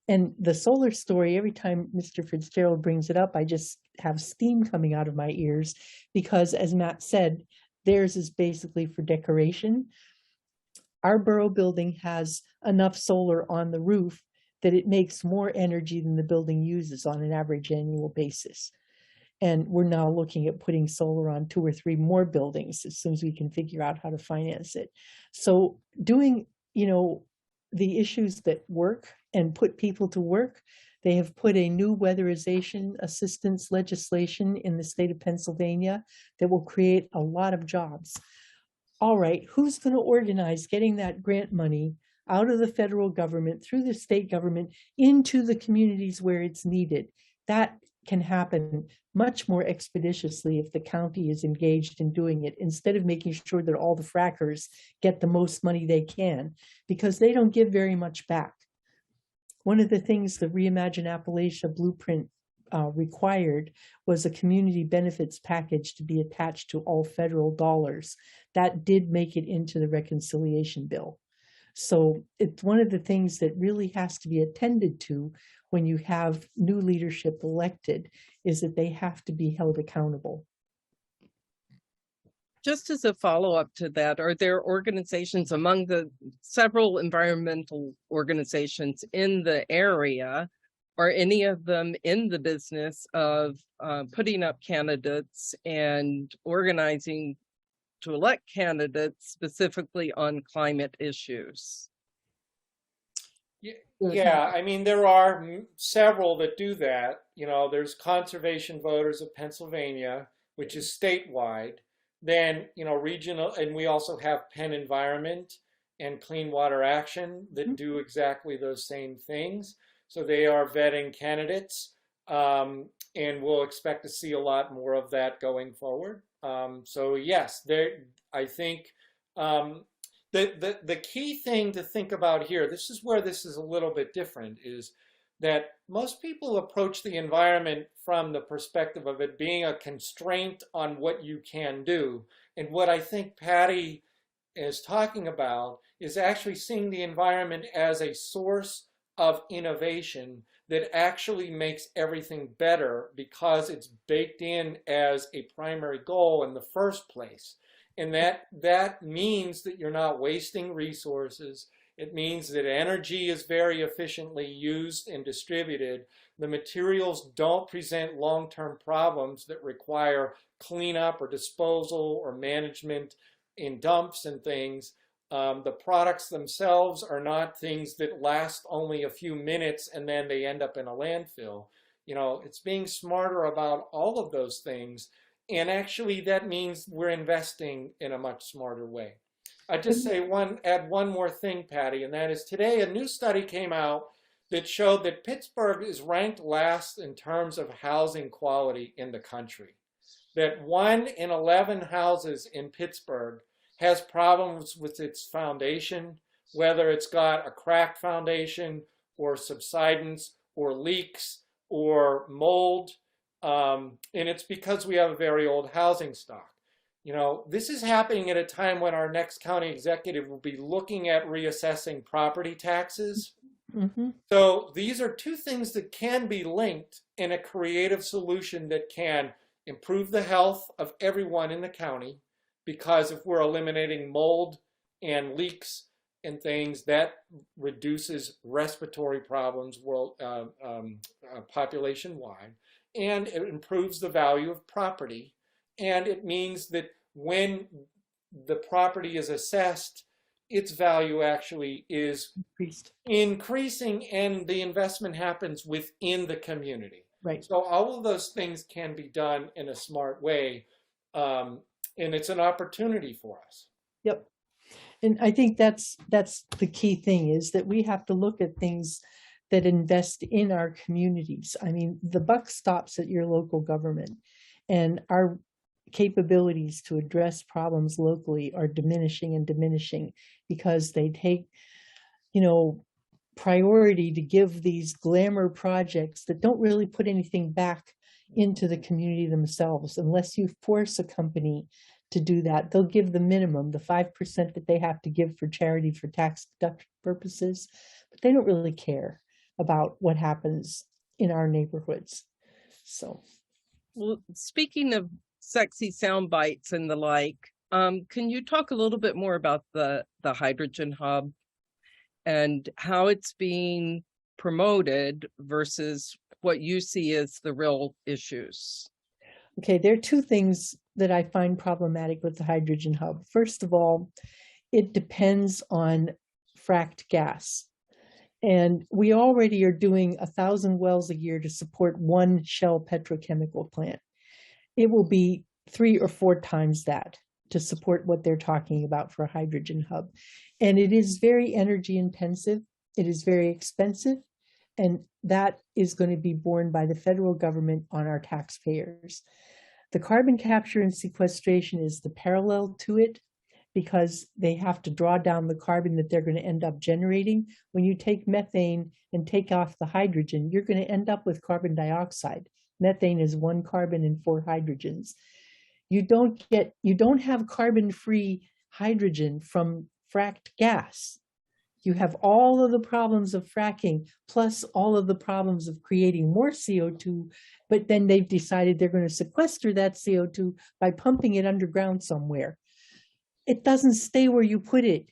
Speaker 4: And the solar story, every time Mr. Fitzgerald brings it up, I just have steam coming out of my ears because, as Matt said, theirs is basically for decoration. Our borough building has enough solar on the roof that it makes more energy than the building uses on an average annual basis. And we're now looking at putting solar on 2 or 3 more buildings as soon as we can figure out how to finance it. So doing, the issues that work and put people to work. They have put a new weatherization assistance legislation in the state of Pennsylvania that will create a lot of jobs. All right, who's going to organize getting that grant money out of the federal government through the state government into the communities where it's needed? That can happen much more expeditiously if the county is engaged in doing it, instead of making sure that all the frackers get the most money they can, because they don't give very much back. One of the things the Reimagine Appalachia blueprint required was a community benefits package to be attached to all federal dollars. That did make it into the reconciliation bill. So it's one of the things that really has to be attended to when you have new leadership elected, is that they have to be held accountable.
Speaker 1: Just as a follow-up to that, are there organizations among the several environmental organizations in the area, are any of them in the business of putting up candidates and organizing to elect candidates specifically on climate issues?
Speaker 3: Yeah, I mean, there are several that do that. There's Conservation Voters of Pennsylvania, which is statewide. Then, regional, and we also have Penn Environment and Clean Water Action that do exactly those same things. So they are vetting candidates, and we'll expect to see a lot more of that going forward. So yes, I think the key thing to think about here, this is where this is a little bit different, is that most people approach the environment from the perspective of it being a constraint on what you can do. And what I think Patty is talking about is actually seeing the environment as a source of innovation that actually makes everything better because it's baked in as a primary goal in the first place. And that means that you're not wasting resources. It means that energy is very efficiently used and distributed. The materials don't present long-term problems that require cleanup or disposal or management in dumps and things. The products themselves are not things that last only a few minutes and then they end up in a landfill. You know, it's being smarter about all of those things. And actually that means we're investing in a much smarter way. I just add one more thing, Patty, and that is today a new study came out that showed that Pittsburgh is ranked last in terms of housing quality in the country. That 1 in 11 houses in Pittsburgh has problems with its foundation, whether it's got a cracked foundation or subsidence or leaks or mold. And it's because we have a very old housing stock. You know, this is happening at a time when our next county executive will be looking at reassessing property taxes.
Speaker 4: Mm-hmm.
Speaker 3: So these are two things that can be linked in a creative solution that can improve the health of everyone in the county, because if we're eliminating mold and leaks and things, that reduces respiratory problems population-wide, and it improves the value of property. And it means that when the property is assessed, its value actually is increasing and the investment happens within the community.
Speaker 4: Right.
Speaker 3: So all of those things can be done in a smart way. And it's an opportunity for us.
Speaker 4: Yep. And I think that's the key thing, is that we have to look at things that invest in our communities. I mean, the buck stops at your local government, and our capabilities to address problems locally are diminishing because they take, you know, priority to give these glamour projects that don't really put anything back into the community themselves. Unless you force a company to do that, they'll give the minimum, the 5% that they have to give for charity for tax deduction purposes, but they don't really care about what happens in our neighborhoods. So,
Speaker 1: well, speaking of sexy sound bites and the like, can you talk a little bit more about the hydrogen hub and how it's being promoted versus what you see as the real issues?
Speaker 4: Okay, there are two things that I find problematic with the hydrogen hub. First of all, it depends on fracked gas. And we already are doing 1,000 wells a year to support one Shell petrochemical plant. It will be 3 or 4 times that to support what they're talking about for a hydrogen hub. And it is very energy intensive. It is very expensive. And that is going to be borne by the federal government on our taxpayers. The carbon capture and sequestration is the parallel to it, because they have to draw down the carbon that they're going to end up generating. When you take methane and take off the hydrogen, you're going to end up with carbon dioxide. Methane is 1 carbon and 4 hydrogens. You don't have carbon-free hydrogen from fracked gas. You have all of the problems of fracking, plus all of the problems of creating more CO2, but then they've decided they're going to sequester that CO2 by pumping it underground somewhere. It doesn't stay where you put it.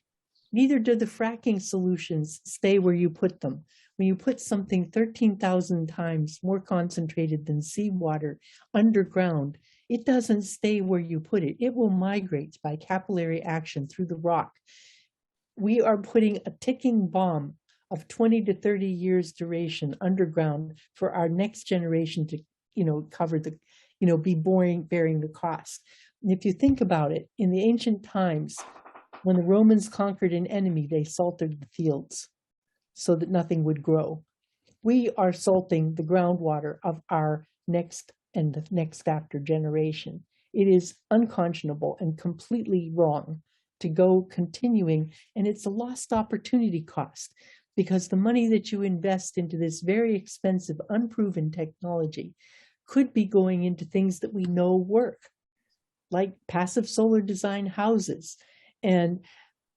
Speaker 4: Neither do the fracking solutions stay where you put them. When you put something 13,000 times more concentrated than seawater underground, it doesn't stay where you put it. It will migrate by capillary action through the rock. We are putting a ticking bomb of 20 to 30 years duration underground for our next generation to, cover the, be bearing the cost. And if you think about it, in the ancient times, when the Romans conquered an enemy, they salted the fields so that nothing would grow. We are salting the groundwater of our next and the next after generation. It is unconscionable and completely wrong to go continuing, and it's a lost opportunity cost, because the money that you invest into this very expensive, unproven technology could be going into things that we know work, like passive solar design houses and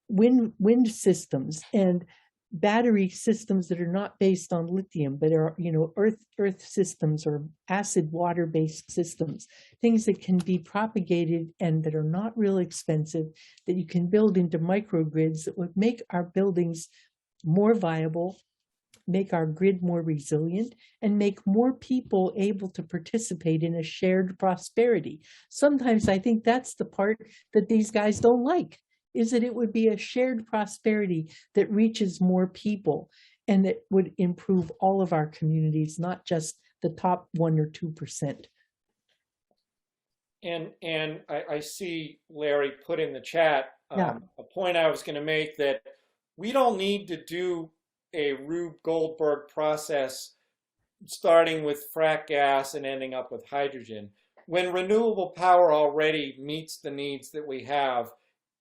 Speaker 4: wind systems and battery systems that are not based on lithium, but are, earth systems or acid water-based systems, things that can be propagated and that are not real expensive, that you can build into microgrids that would make our buildings more viable, make our grid more resilient, and make more people able to participate in a shared prosperity. Sometimes I think that's the part that these guys don't like, is that it would be a shared prosperity that reaches more people and that would improve all of our communities, not just the top 1 or 2%.
Speaker 3: And I see Larry put in the chat
Speaker 4: Yeah.
Speaker 3: a point I was going to make, that we don't need to do a Rube Goldberg process starting with frack gas and ending up with hydrogen. When renewable power already meets the needs that we have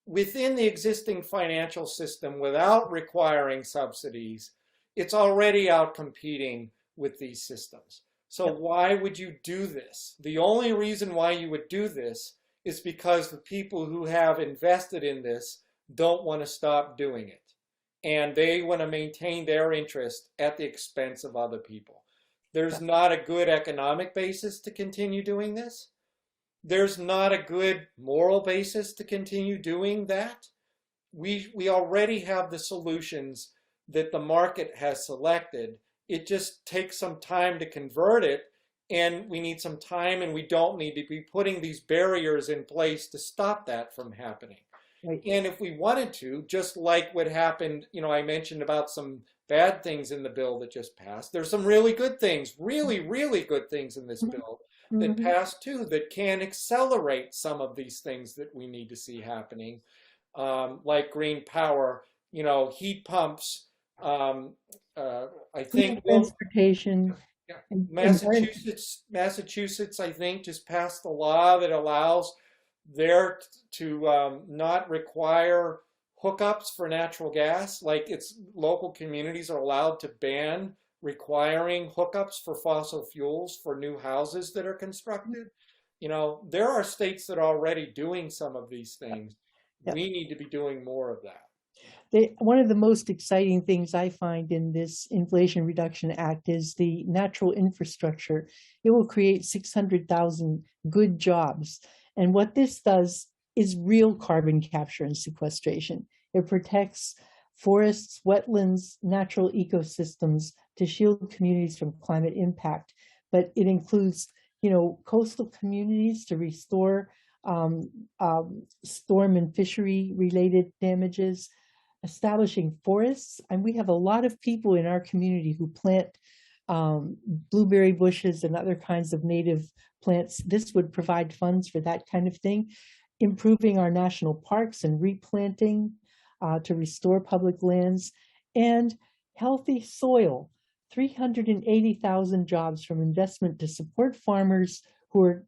Speaker 3: within the existing financial system without requiring subsidies, it's already out competing with these systems. So why would you do this? The only reason why you would do this is because the people who have invested in this don't want to stop doing it. And they want to maintain their interest at the expense of other people. There's not a good economic basis to continue doing this. There's not a good moral basis to continue doing that. We already have the solutions that the market has selected. It just takes some time to convert it, and we need some time, and we don't need to be putting these barriers in place to stop that from happening.
Speaker 4: Right.
Speaker 3: And if we wanted to, just like what happened, I mentioned about some bad things in the bill that just passed, there's some really good things, really, really good things in this bill that passed too, that can accelerate some of these things that we need to see happening, like green power, heat pumps, I think
Speaker 4: transportation.
Speaker 3: Massachusetts, I think, just passed a law that allows there to not require hookups for natural gas. Like, its local communities are allowed to ban requiring hookups for fossil fuels for new houses that are constructed. There are states that are already doing some of these things.
Speaker 4: Yep.
Speaker 3: We need to be doing more of that.
Speaker 4: One of the most exciting things I find in this Inflation Reduction Act is the natural infrastructure. It will create 600,000 good jobs. And what this does is real carbon capture and sequestration. It protects forests, wetlands, natural ecosystems to shield communities from climate impact. But it includes, coastal communities to restore storm and fishery related damages, establishing forests. And we have a lot of people in our community who plant blueberry bushes and other kinds of native plants. This would provide funds for that kind of thing. Improving our national parks and replanting to restore public lands, and healthy soil. 380,000 jobs from investment to support farmers who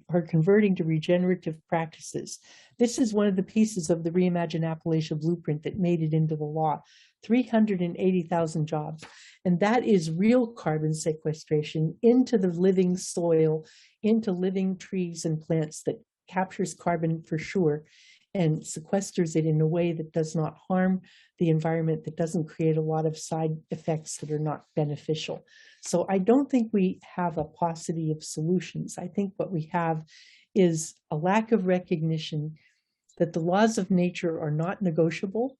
Speaker 4: are converting to regenerative practices. This is one of the pieces of the Reimagine Appalachia blueprint that made it into the law. 380,000 jobs. And that is real carbon sequestration into the living soil, into living trees and plants that captures carbon for sure and sequesters it in a way that does not harm the environment, that doesn't create a lot of side effects that are not beneficial. So I don't think we have a paucity of solutions. I think what we have is a lack of recognition that the laws of nature are not negotiable,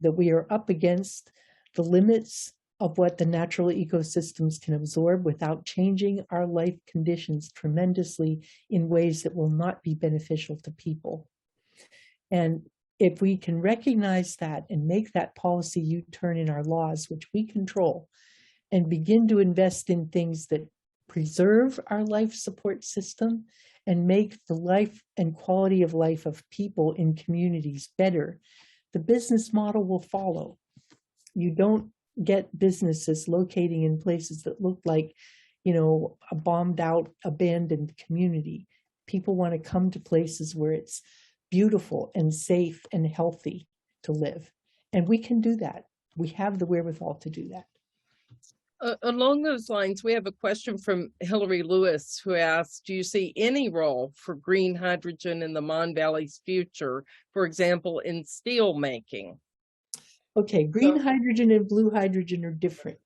Speaker 4: that we are up against the limits of what the natural ecosystems can absorb without changing our life conditions tremendously in ways that will not be beneficial to people. And if we can recognize that and make that policy U-turn in our laws, which we control, and begin to invest in things that preserve our life support system and make the life and quality of life of people in communities better, the business model will follow. You don't get businesses locating in places that look like, a bombed out, abandoned community. People want to come to places where it's beautiful and safe and healthy to live. And we can do that. We have the wherewithal to do that.
Speaker 1: Along those lines, we have a question from Hillary Lewis, who asks, do you see any role for green hydrogen in the Mon Valley's future, for example, in steel making?
Speaker 4: Okay, green hydrogen and blue hydrogen are different.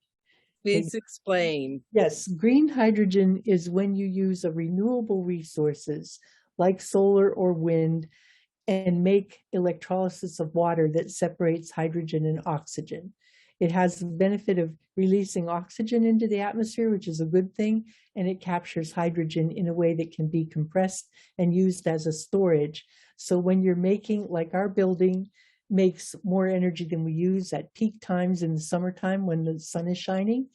Speaker 1: Please explain.
Speaker 4: Yes, green hydrogen is when you use a renewable resources like solar or wind and make electrolysis of water that separates hydrogen and oxygen. It has the benefit of releasing oxygen into the atmosphere, which is a good thing, and it captures hydrogen in a way that can be compressed and used as a storage. So when you're making, like our building makes more energy than we use at peak times in the summertime when the sun is shining,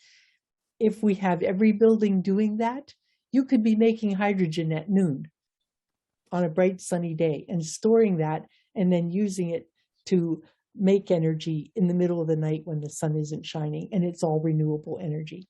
Speaker 4: if we have every building doing that, you could be making hydrogen at noon on a bright sunny day and storing that and then using it to make energy in the middle of the night when the sun isn't shining, and it's all renewable energy.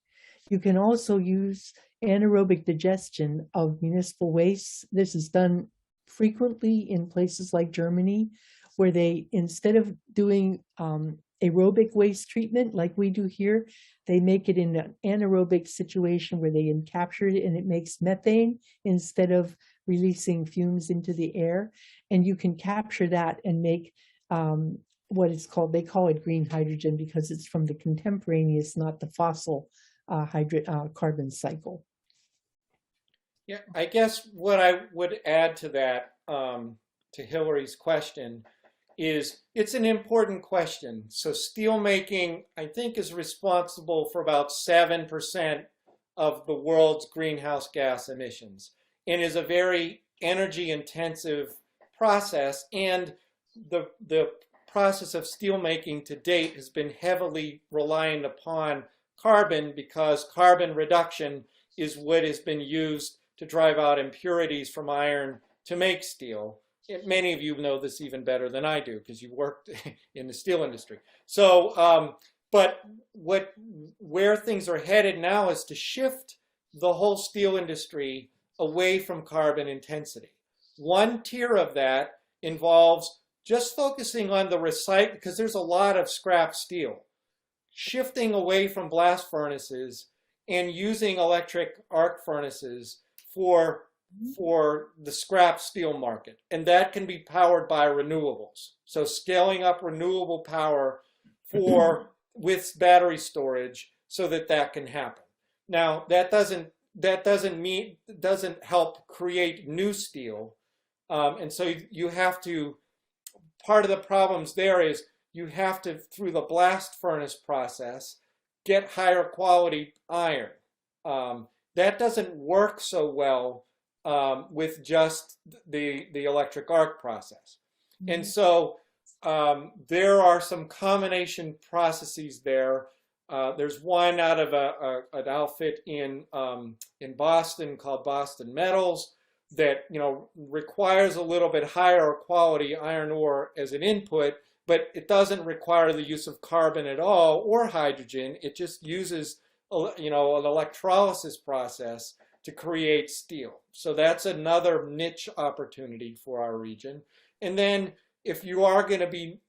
Speaker 4: You can also use anaerobic digestion of municipal waste. This is done frequently in places like Germany, where they, instead of doing aerobic waste treatment like we do here, they make it in an anaerobic situation where they capture it and it makes methane instead of releasing fumes into the air. And you can capture that and make what is called, they call it green hydrogen because it's from the contemporaneous, not the fossil carbon cycle.
Speaker 3: Yeah, I guess what I would add to that, to Hillary's question, is it's an important question. So steelmaking, I think, is responsible for about 7% of the world's greenhouse gas emissions and is a very energy intensive process. And the process of steelmaking to date has been heavily reliant upon carbon because carbon reduction is what has been used to drive out impurities from iron to make steel. Many of you know this even better than I do because you worked in the steel industry. So, but where things are headed now is to shift the whole steel industry away from carbon intensity. One tier of that involves just focusing on the recycle, because there's a lot of scrap steel, shifting away from blast furnaces and using electric arc furnaces for the scrap steel market. And that can be powered by renewables. So scaling up renewable power with battery storage so that can happen. Now, that doesn't help create new steel. And so you have to, part of the problems there is you have to, through the blast furnace process, get higher quality iron. That doesn't work so well with just the electric arc process. Mm-hmm. And so there are some combination processes there. There's one out of an outfit in Boston called Boston Metals that requires a little bit higher quality iron ore as an input, but it doesn't require the use of carbon at all or hydrogen. It just uses an electrolysis process to create steel. So that's another niche opportunity for our region. And then if you are going to be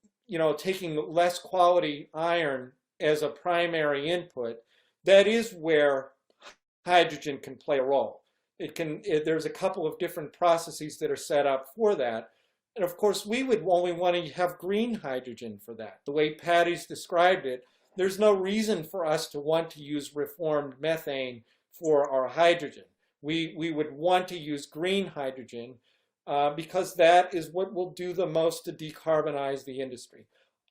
Speaker 3: taking less quality iron as a primary input, that is where hydrogen can play a role. There's a couple of different processes that are set up for that. And of course, we would only want to have green hydrogen for that. The way Patty's described it, there's no reason for us to want to use reformed methane for our hydrogen. We would want to use green hydrogen because that is what will do the most to decarbonize the industry.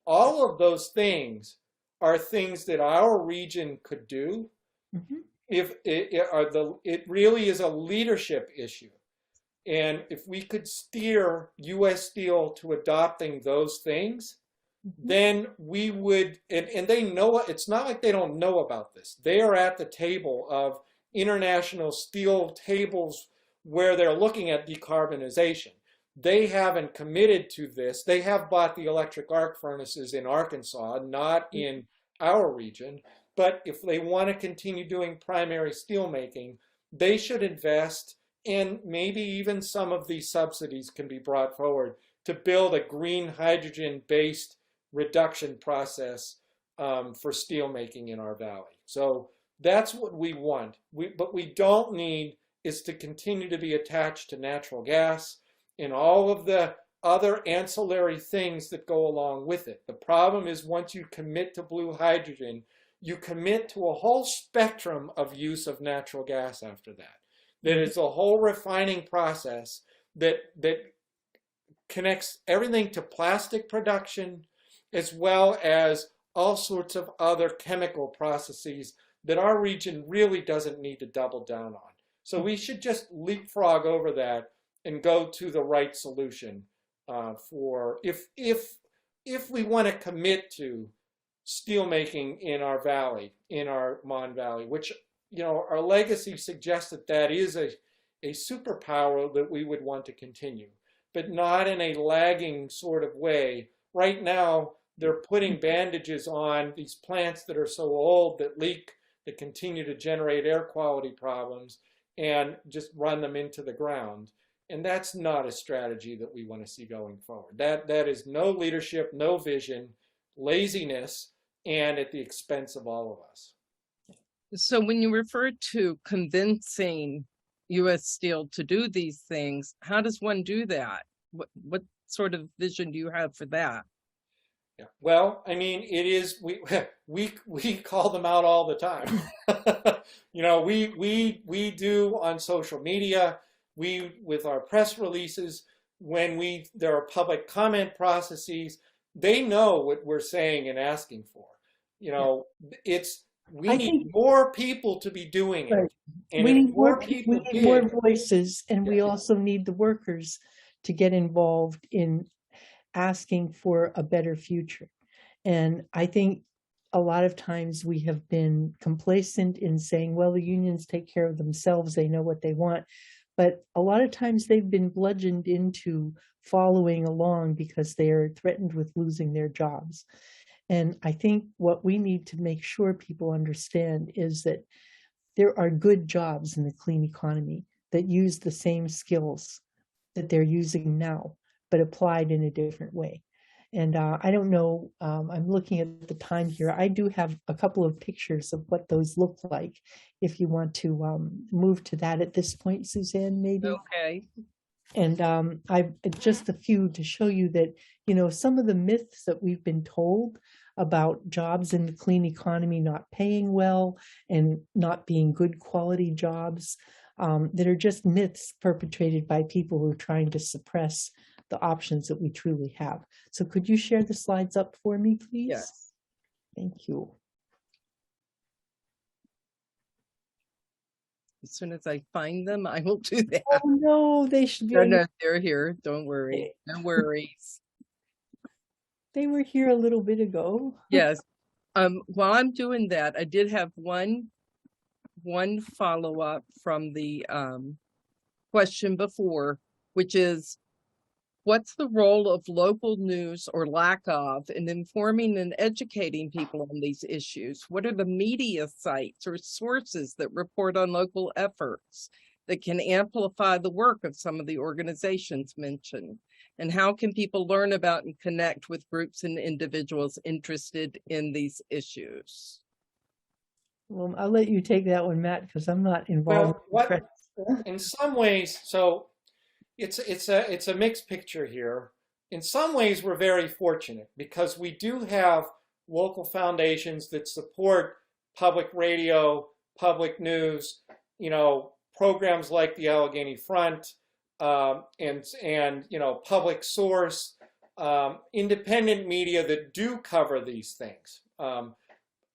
Speaker 3: All of those things are things that our region could do. Mm-hmm. It really is a leadership issue. And if we could steer U.S. Steel to adopting those things, mm-hmm. then we would, and they know, it's not like they don't know about this. They are at the table of international steel tables where they're looking at decarbonization. They haven't committed to this. They have bought the electric arc furnaces in Arkansas, not in our region. But if they want to continue doing primary steel making, they should invest, and maybe even some of these subsidies can be brought forward to build a green hydrogen-based reduction process for steel making in our valley. So that's what we want. What we don't need is to continue to be attached to natural gas and all of the other ancillary things that go along with it. The problem is once you commit to blue hydrogen, you commit to a whole spectrum of use of natural gas after that. That it's a whole refining process that connects everything to plastic production as well as all sorts of other chemical processes that our region really doesn't need to double down on. So we should just leapfrog over that and go to the right solution for if we want to commit to steelmaking in our valley, in our Mon Valley, which, you know, our legacy suggests that that is a superpower that we would want to continue, but not in a lagging sort of way. Right now, they're putting bandages on these plants that are so old, that leak, that continue to generate air quality problems, and just run them into the ground. And that's not a strategy that we want to see going forward. That is no leadership, no vision, laziness, and at the expense of all of us.
Speaker 1: So when you refer to convincing U.S. Steel to do these things, how does one do that? What sort of vision do you have for that?
Speaker 3: Yeah. Well, I mean, it is, we call them out all the time. You know, we do on social media, with our press releases, when there are public comment processes, they know what we're saying and asking for. You know, we need more people to be doing it.
Speaker 4: Right.
Speaker 3: And
Speaker 4: we
Speaker 3: if
Speaker 4: need
Speaker 3: more people
Speaker 4: we need more voices, and we also need the workers to get involved in asking for a better future. And I think a lot of times we have been complacent in saying, well, the unions take care of themselves, they know what they want. But a lot of times they've been bludgeoned into following along because they are threatened with losing their jobs. And I think what we need to make sure people understand is that there are good jobs in the clean economy that use the same skills that they're using now, but applied in a different way. And I don't know, I'm looking at the time here. I do have a couple of pictures of what those look like. If you want to move to that at this point, Suzanne, maybe.
Speaker 1: Okay.
Speaker 4: And I've just a few to show you that, you know, some of the myths that we've been told about jobs in the clean economy not paying well and not being good quality jobs that are just myths perpetrated by people who are trying to suppress the options that we truly have. So could you share the slides up for me, please?
Speaker 1: Yes.
Speaker 4: Thank you.
Speaker 1: As soon as I find them, I will do that.
Speaker 4: Oh no, they should be.
Speaker 1: No, they're here. Don't worry. No worries.
Speaker 4: They were here a little bit ago.
Speaker 1: Yes. While I'm doing that, I did have one follow-up from the question before, which is, what's the role of local news, or lack of, in informing and educating people on these issues? What are the media sites or sources that report on local efforts that can amplify the work of some of the organizations mentioned? And how can people learn about and connect with groups and individuals interested in these issues?
Speaker 4: Well, I'll let you take that one, Matt, because I'm not involved.
Speaker 3: Well, in some ways, so it's a mixed picture here. In some ways, we're very fortunate because we do have local foundations that support public radio, public news, you know, programs like the Allegheny Front, and you know, Public Source, independent media that do cover these things.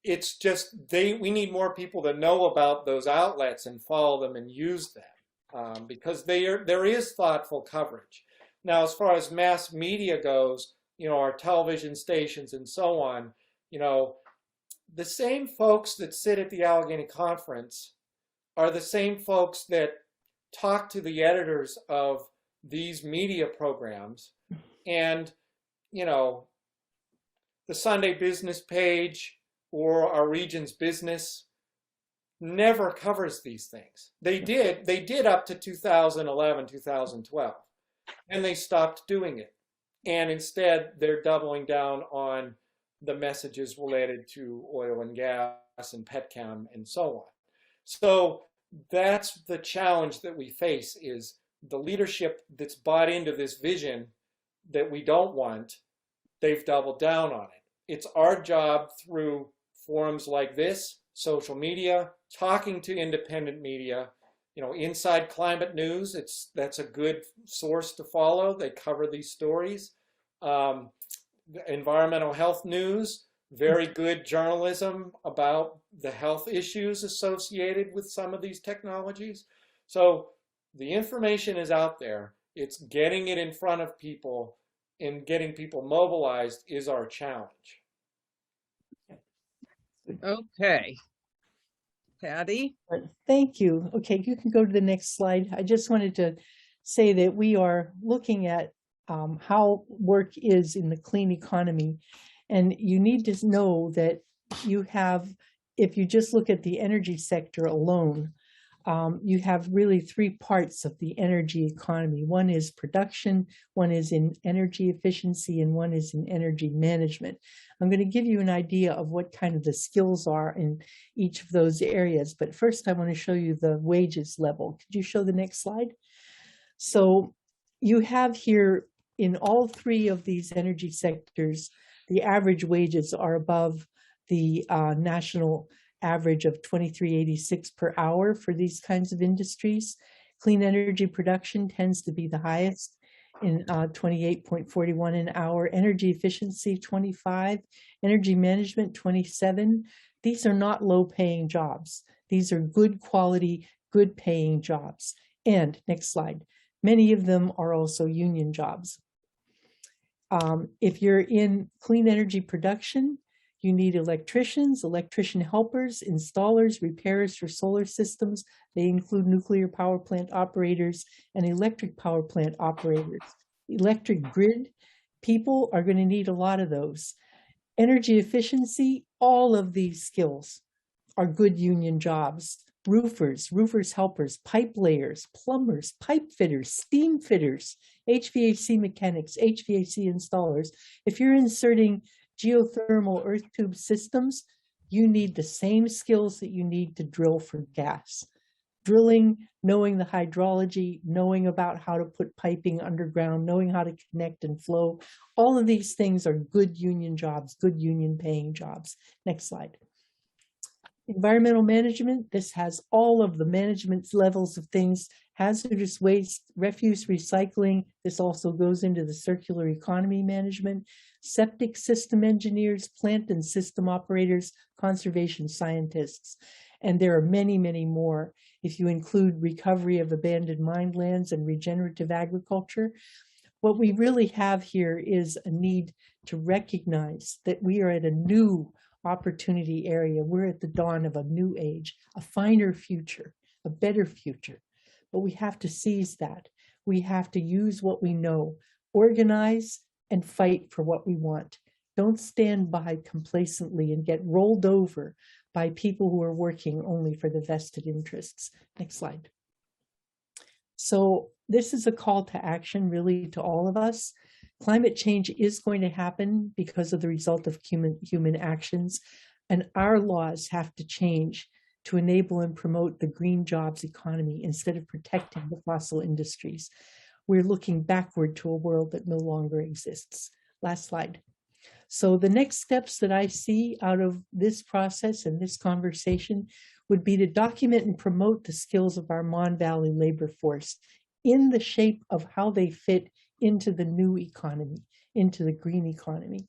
Speaker 3: It's just we need more people to know about those outlets and follow them and use them, because there is thoughtful coverage. Now, as far as mass media goes, you know, our television stations and so on, you know, the same folks that sit at the Allegheny Conference are the same folks that talk to the editors of these media programs. And, you know, the Sunday Business page or our region's business never covers these things. They did up to 2011, 2012, and they stopped doing it. And instead, they're doubling down on the messages related to oil and gas and petchem and so on. So that's the challenge that we face, is the leadership that's bought into this vision that we don't want, they've doubled down on it. It's our job through forums like this, social media, talking to independent media, you know, Inside Climate News, that's a good source to follow. They cover these stories. Environmental Health News, very good journalism about the health issues associated with some of these technologies. So the information is out there. It's getting it in front of people and getting people mobilized is our challenge.
Speaker 1: Okay. Patty?
Speaker 4: Thank you. Okay, you can go to the next slide. I just wanted to say that we are looking at how work is in the clean economy. And you need to know that you have, if you just look at the energy sector alone, you have really three parts of the energy economy. One is production, one is in energy efficiency, and one is in energy management. I'm going to give you an idea of what kind of the skills are in each of those areas. But first, I want to show you the wages level. Could you show the next slide? So you have here in all three of these energy sectors, the average wages are above the national average of $23.86 per hour for these kinds of industries. Clean energy production tends to be the highest in 28.41 an hour, energy efficiency 25, energy management 27. These are not low paying jobs. These are good quality, good paying jobs. And next slide, many of them are also union jobs. If you're in clean energy production, you need electricians, electrician helpers, installers, repairers for solar systems. They include nuclear power plant operators and electric power plant operators. Electric grid people are going to need a lot of those. Energy efficiency, all of these skills are good union jobs. Roofers, roofers helpers, pipe layers, plumbers, pipe fitters, steam fitters, HVAC mechanics, HVAC installers. If you're inserting geothermal earth tube systems, you need the same skills that you need to drill for gas. Drilling, knowing the hydrology, knowing about how to put piping underground, knowing how to connect and flow. All of these things are good union jobs, good union paying jobs. Next slide. Environmental management, this has all of the management levels of things, hazardous waste, refuse recycling. This also goes into the circular economy management, septic system engineers, plant and system operators, conservation scientists. And there are many, many more. If you include recovery of abandoned mine lands and regenerative agriculture, what we really have here is a need to recognize that we are at a new opportunity area. We're at the dawn of a new age, a finer future, a better future. But we have to seize that. We have to use what we know, organize and fight for what we want. Don't stand by complacently and get rolled over by people who are working only for the vested interests. Next slide. So this is a call to action really to all of us. Climate change is going to happen because of the result of human actions, and our laws have to change to enable and promote the green jobs economy instead of protecting the fossil industries. We're looking backward to a world that no longer exists. Last slide. So the next steps that I see out of this process and this conversation would be to document and promote the skills of our Mon Valley labor force in the shape of how they fit into the new economy, into the green economy.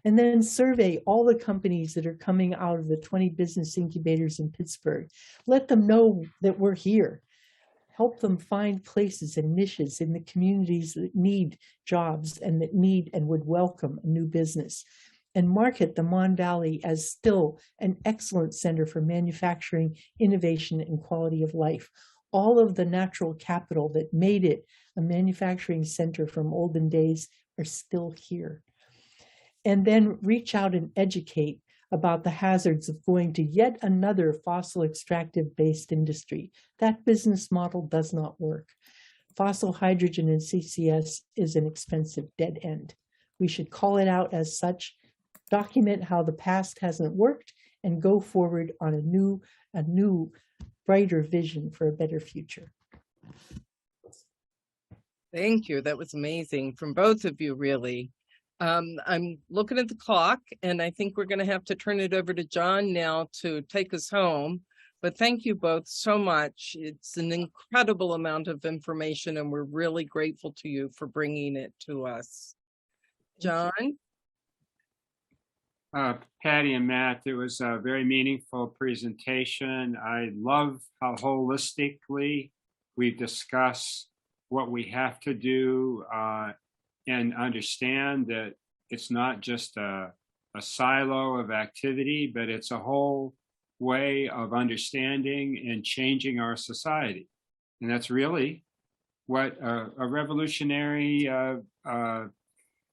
Speaker 4: And then survey all the companies that are coming out of the 20 business incubators in Pittsburgh. Let them know that we're here. Help them find places and niches in the communities that need jobs and that need and would welcome a new business. And market the Mon Valley as still an excellent center for manufacturing, innovation, and quality of life. All of the natural capital that made it a manufacturing center from olden days are still here. And then reach out and educate about the hazards of going to yet another fossil extractive based industry. That business model does not work. Fossil hydrogen and CCS is an expensive dead end. We should call it out as such, document how the past hasn't worked, and go forward on a new brighter vision for a better future.
Speaker 1: Thank you. That was amazing from both of you, really. I'm looking at the clock, and I think we're going to have to turn it over to John now to take us home. But thank you both so much. It's an incredible amount of information, and we're really grateful to you for bringing it to us. John?
Speaker 2: Patty and Matt, it was a very meaningful presentation. I love how holistically we discuss what we have to do and understand that it's not just a silo of activity, but it's a whole way of understanding and changing our society. And that's really what a revolutionary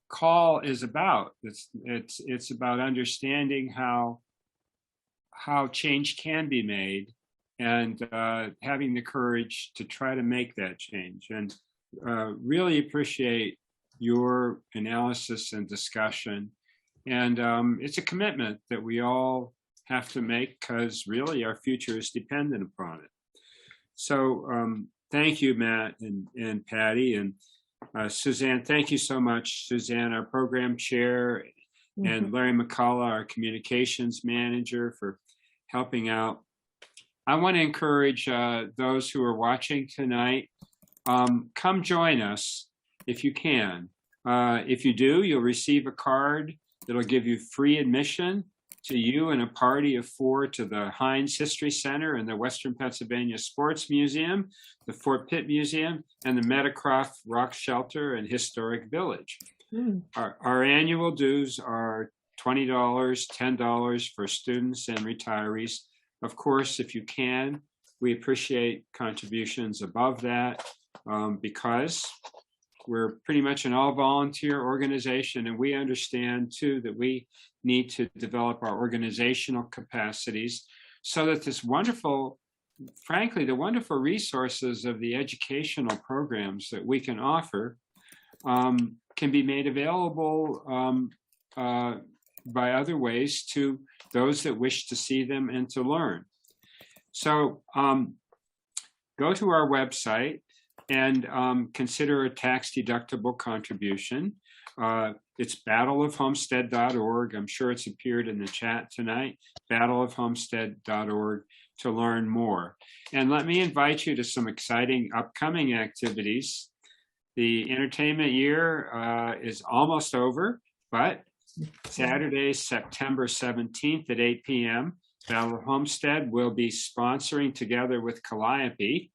Speaker 2: call is about. It's about understanding how change can be made and having the courage to try to make that change. And really appreciate your analysis and discussion. And it's a commitment that we all have to make because really our future is dependent upon it. So thank you, Matt and Patty, and Suzanne, thank you so much. Suzanne, our program chair, and Larry McCullough, our communications manager, for helping out. I want to encourage those who are watching tonight, come join us if you can. If you do, you'll receive a card that'll give you free admission to you and a party of 4 to the Heinz History Center and the Western Pennsylvania Sports Museum, the Fort Pitt Museum, and the Meadowcroft Rock Shelter and Historic Village. Our annual dues are $20, $10 for students and retirees. Of course, if you can, we appreciate contributions above that because we're pretty much an all-volunteer organization, and we understand too that we need to develop our organizational capacities so that this wonderful, frankly, the wonderful resources of the educational programs that we can offer can be made available by other ways to those that wish to see them and to learn. So go to our website and consider a tax-deductible contribution. It's battleofhomestead.org. I'm sure it's appeared in the chat tonight, battleofhomestead.org to learn more. And let me invite you to some exciting upcoming activities. The entertainment year is almost over, but Saturday, September 17th at 8 p.m., Battle of Homestead will be sponsoring, together with Calliope,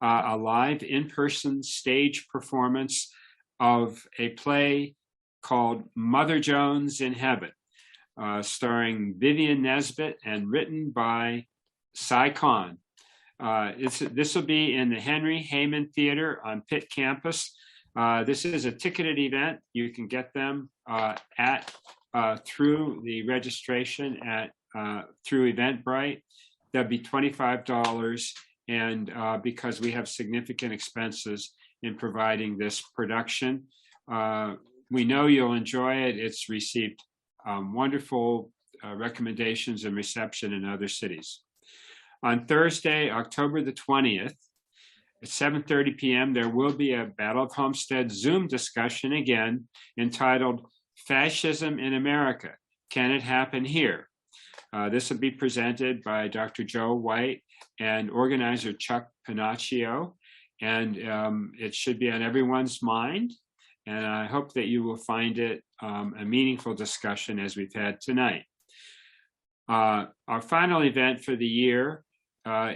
Speaker 2: a live in-person stage performance of a play called Mother Jones in Heaven, starring Vivian Nesbitt and written by Cy Khan. This will be in the Henry Heyman Theater on Pitt campus. This is a ticketed event. You can get them through the registration through Eventbrite. That'll be $25. And because we have significant expenses in providing this production, we know you'll enjoy it. It's received wonderful recommendations and reception in other cities. On Thursday, October the 20th, at 7:30 p.m., there will be a Battle of Homestead Zoom discussion again entitled Fascism in America, Can It Happen Here? This will be presented by Dr. Joe White and organizer Chuck Panaccio, and it should be on everyone's mind. And I hope that you will find it a meaningful discussion as we've had tonight. Our final event for the year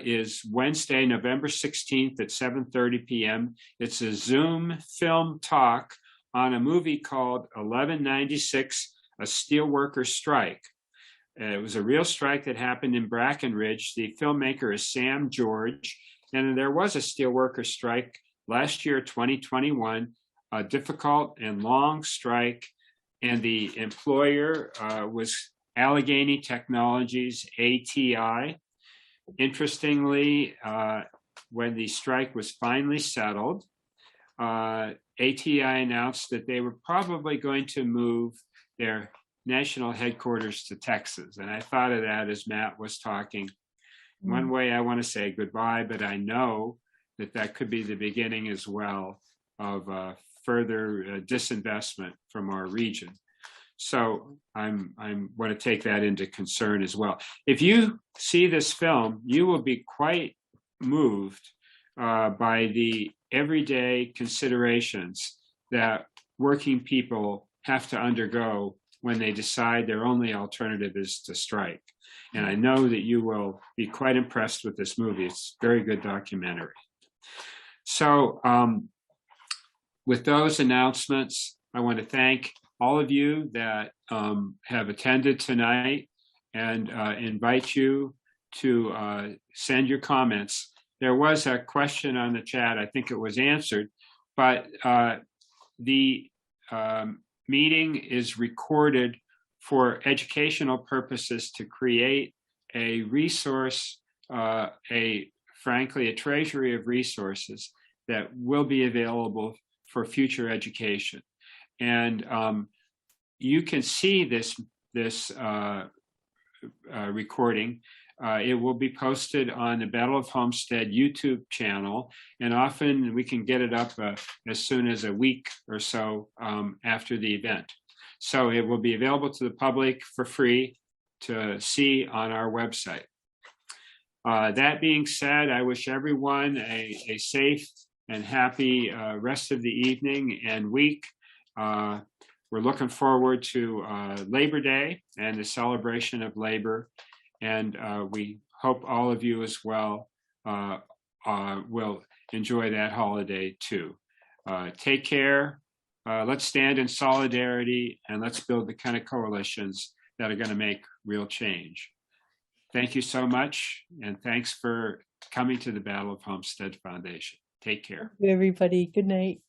Speaker 2: is Wednesday, November 16th at 7:30 p.m. It's a Zoom film talk on a movie called 1196, A Steelworker Strike. It was a real strike that happened in Brackenridge. The filmmaker is Sam George, and there was a steelworker strike last year, 2021, a difficult and long strike, and the employer was Allegheny Technologies, ATI. Interestingly, when the strike was finally settled, ATI announced that they were probably going to move their national headquarters to Texas. And I thought of that as Matt was talking. One way I want to say goodbye, but I know that that could be the beginning as well of further disinvestment from our region. So I'm want to take that into concern as well. If you see this film, you will be quite moved by the everyday considerations that working people have to undergo when they decide their only alternative is to strike. And I know that you will be quite impressed with this movie. It's a very good documentary. So with those announcements, I want to thank all of you that have attended tonight and invite you to send your comments. There was a question on the chat. I think it was answered, but the meeting is recorded for educational purposes to create a resource, frankly, a treasury of resources that will be available for future education. And you can see this recording. It will be posted on the Battle of Homestead YouTube channel, and often we can get it up as soon as a week or so after the event. So it will be available to the public for free to see on our website. That being said, I wish everyone a safe and happy rest of the evening and week. We're looking forward to Labor Day and the celebration of labor. And we hope all of you as well will enjoy that holiday too. Take care. Let's stand in solidarity and let's build the kind of coalitions that are going to make real change. Thank you so much. And thanks for coming to the Battle of Homestead Foundation. Take care.
Speaker 4: Everybody, good night.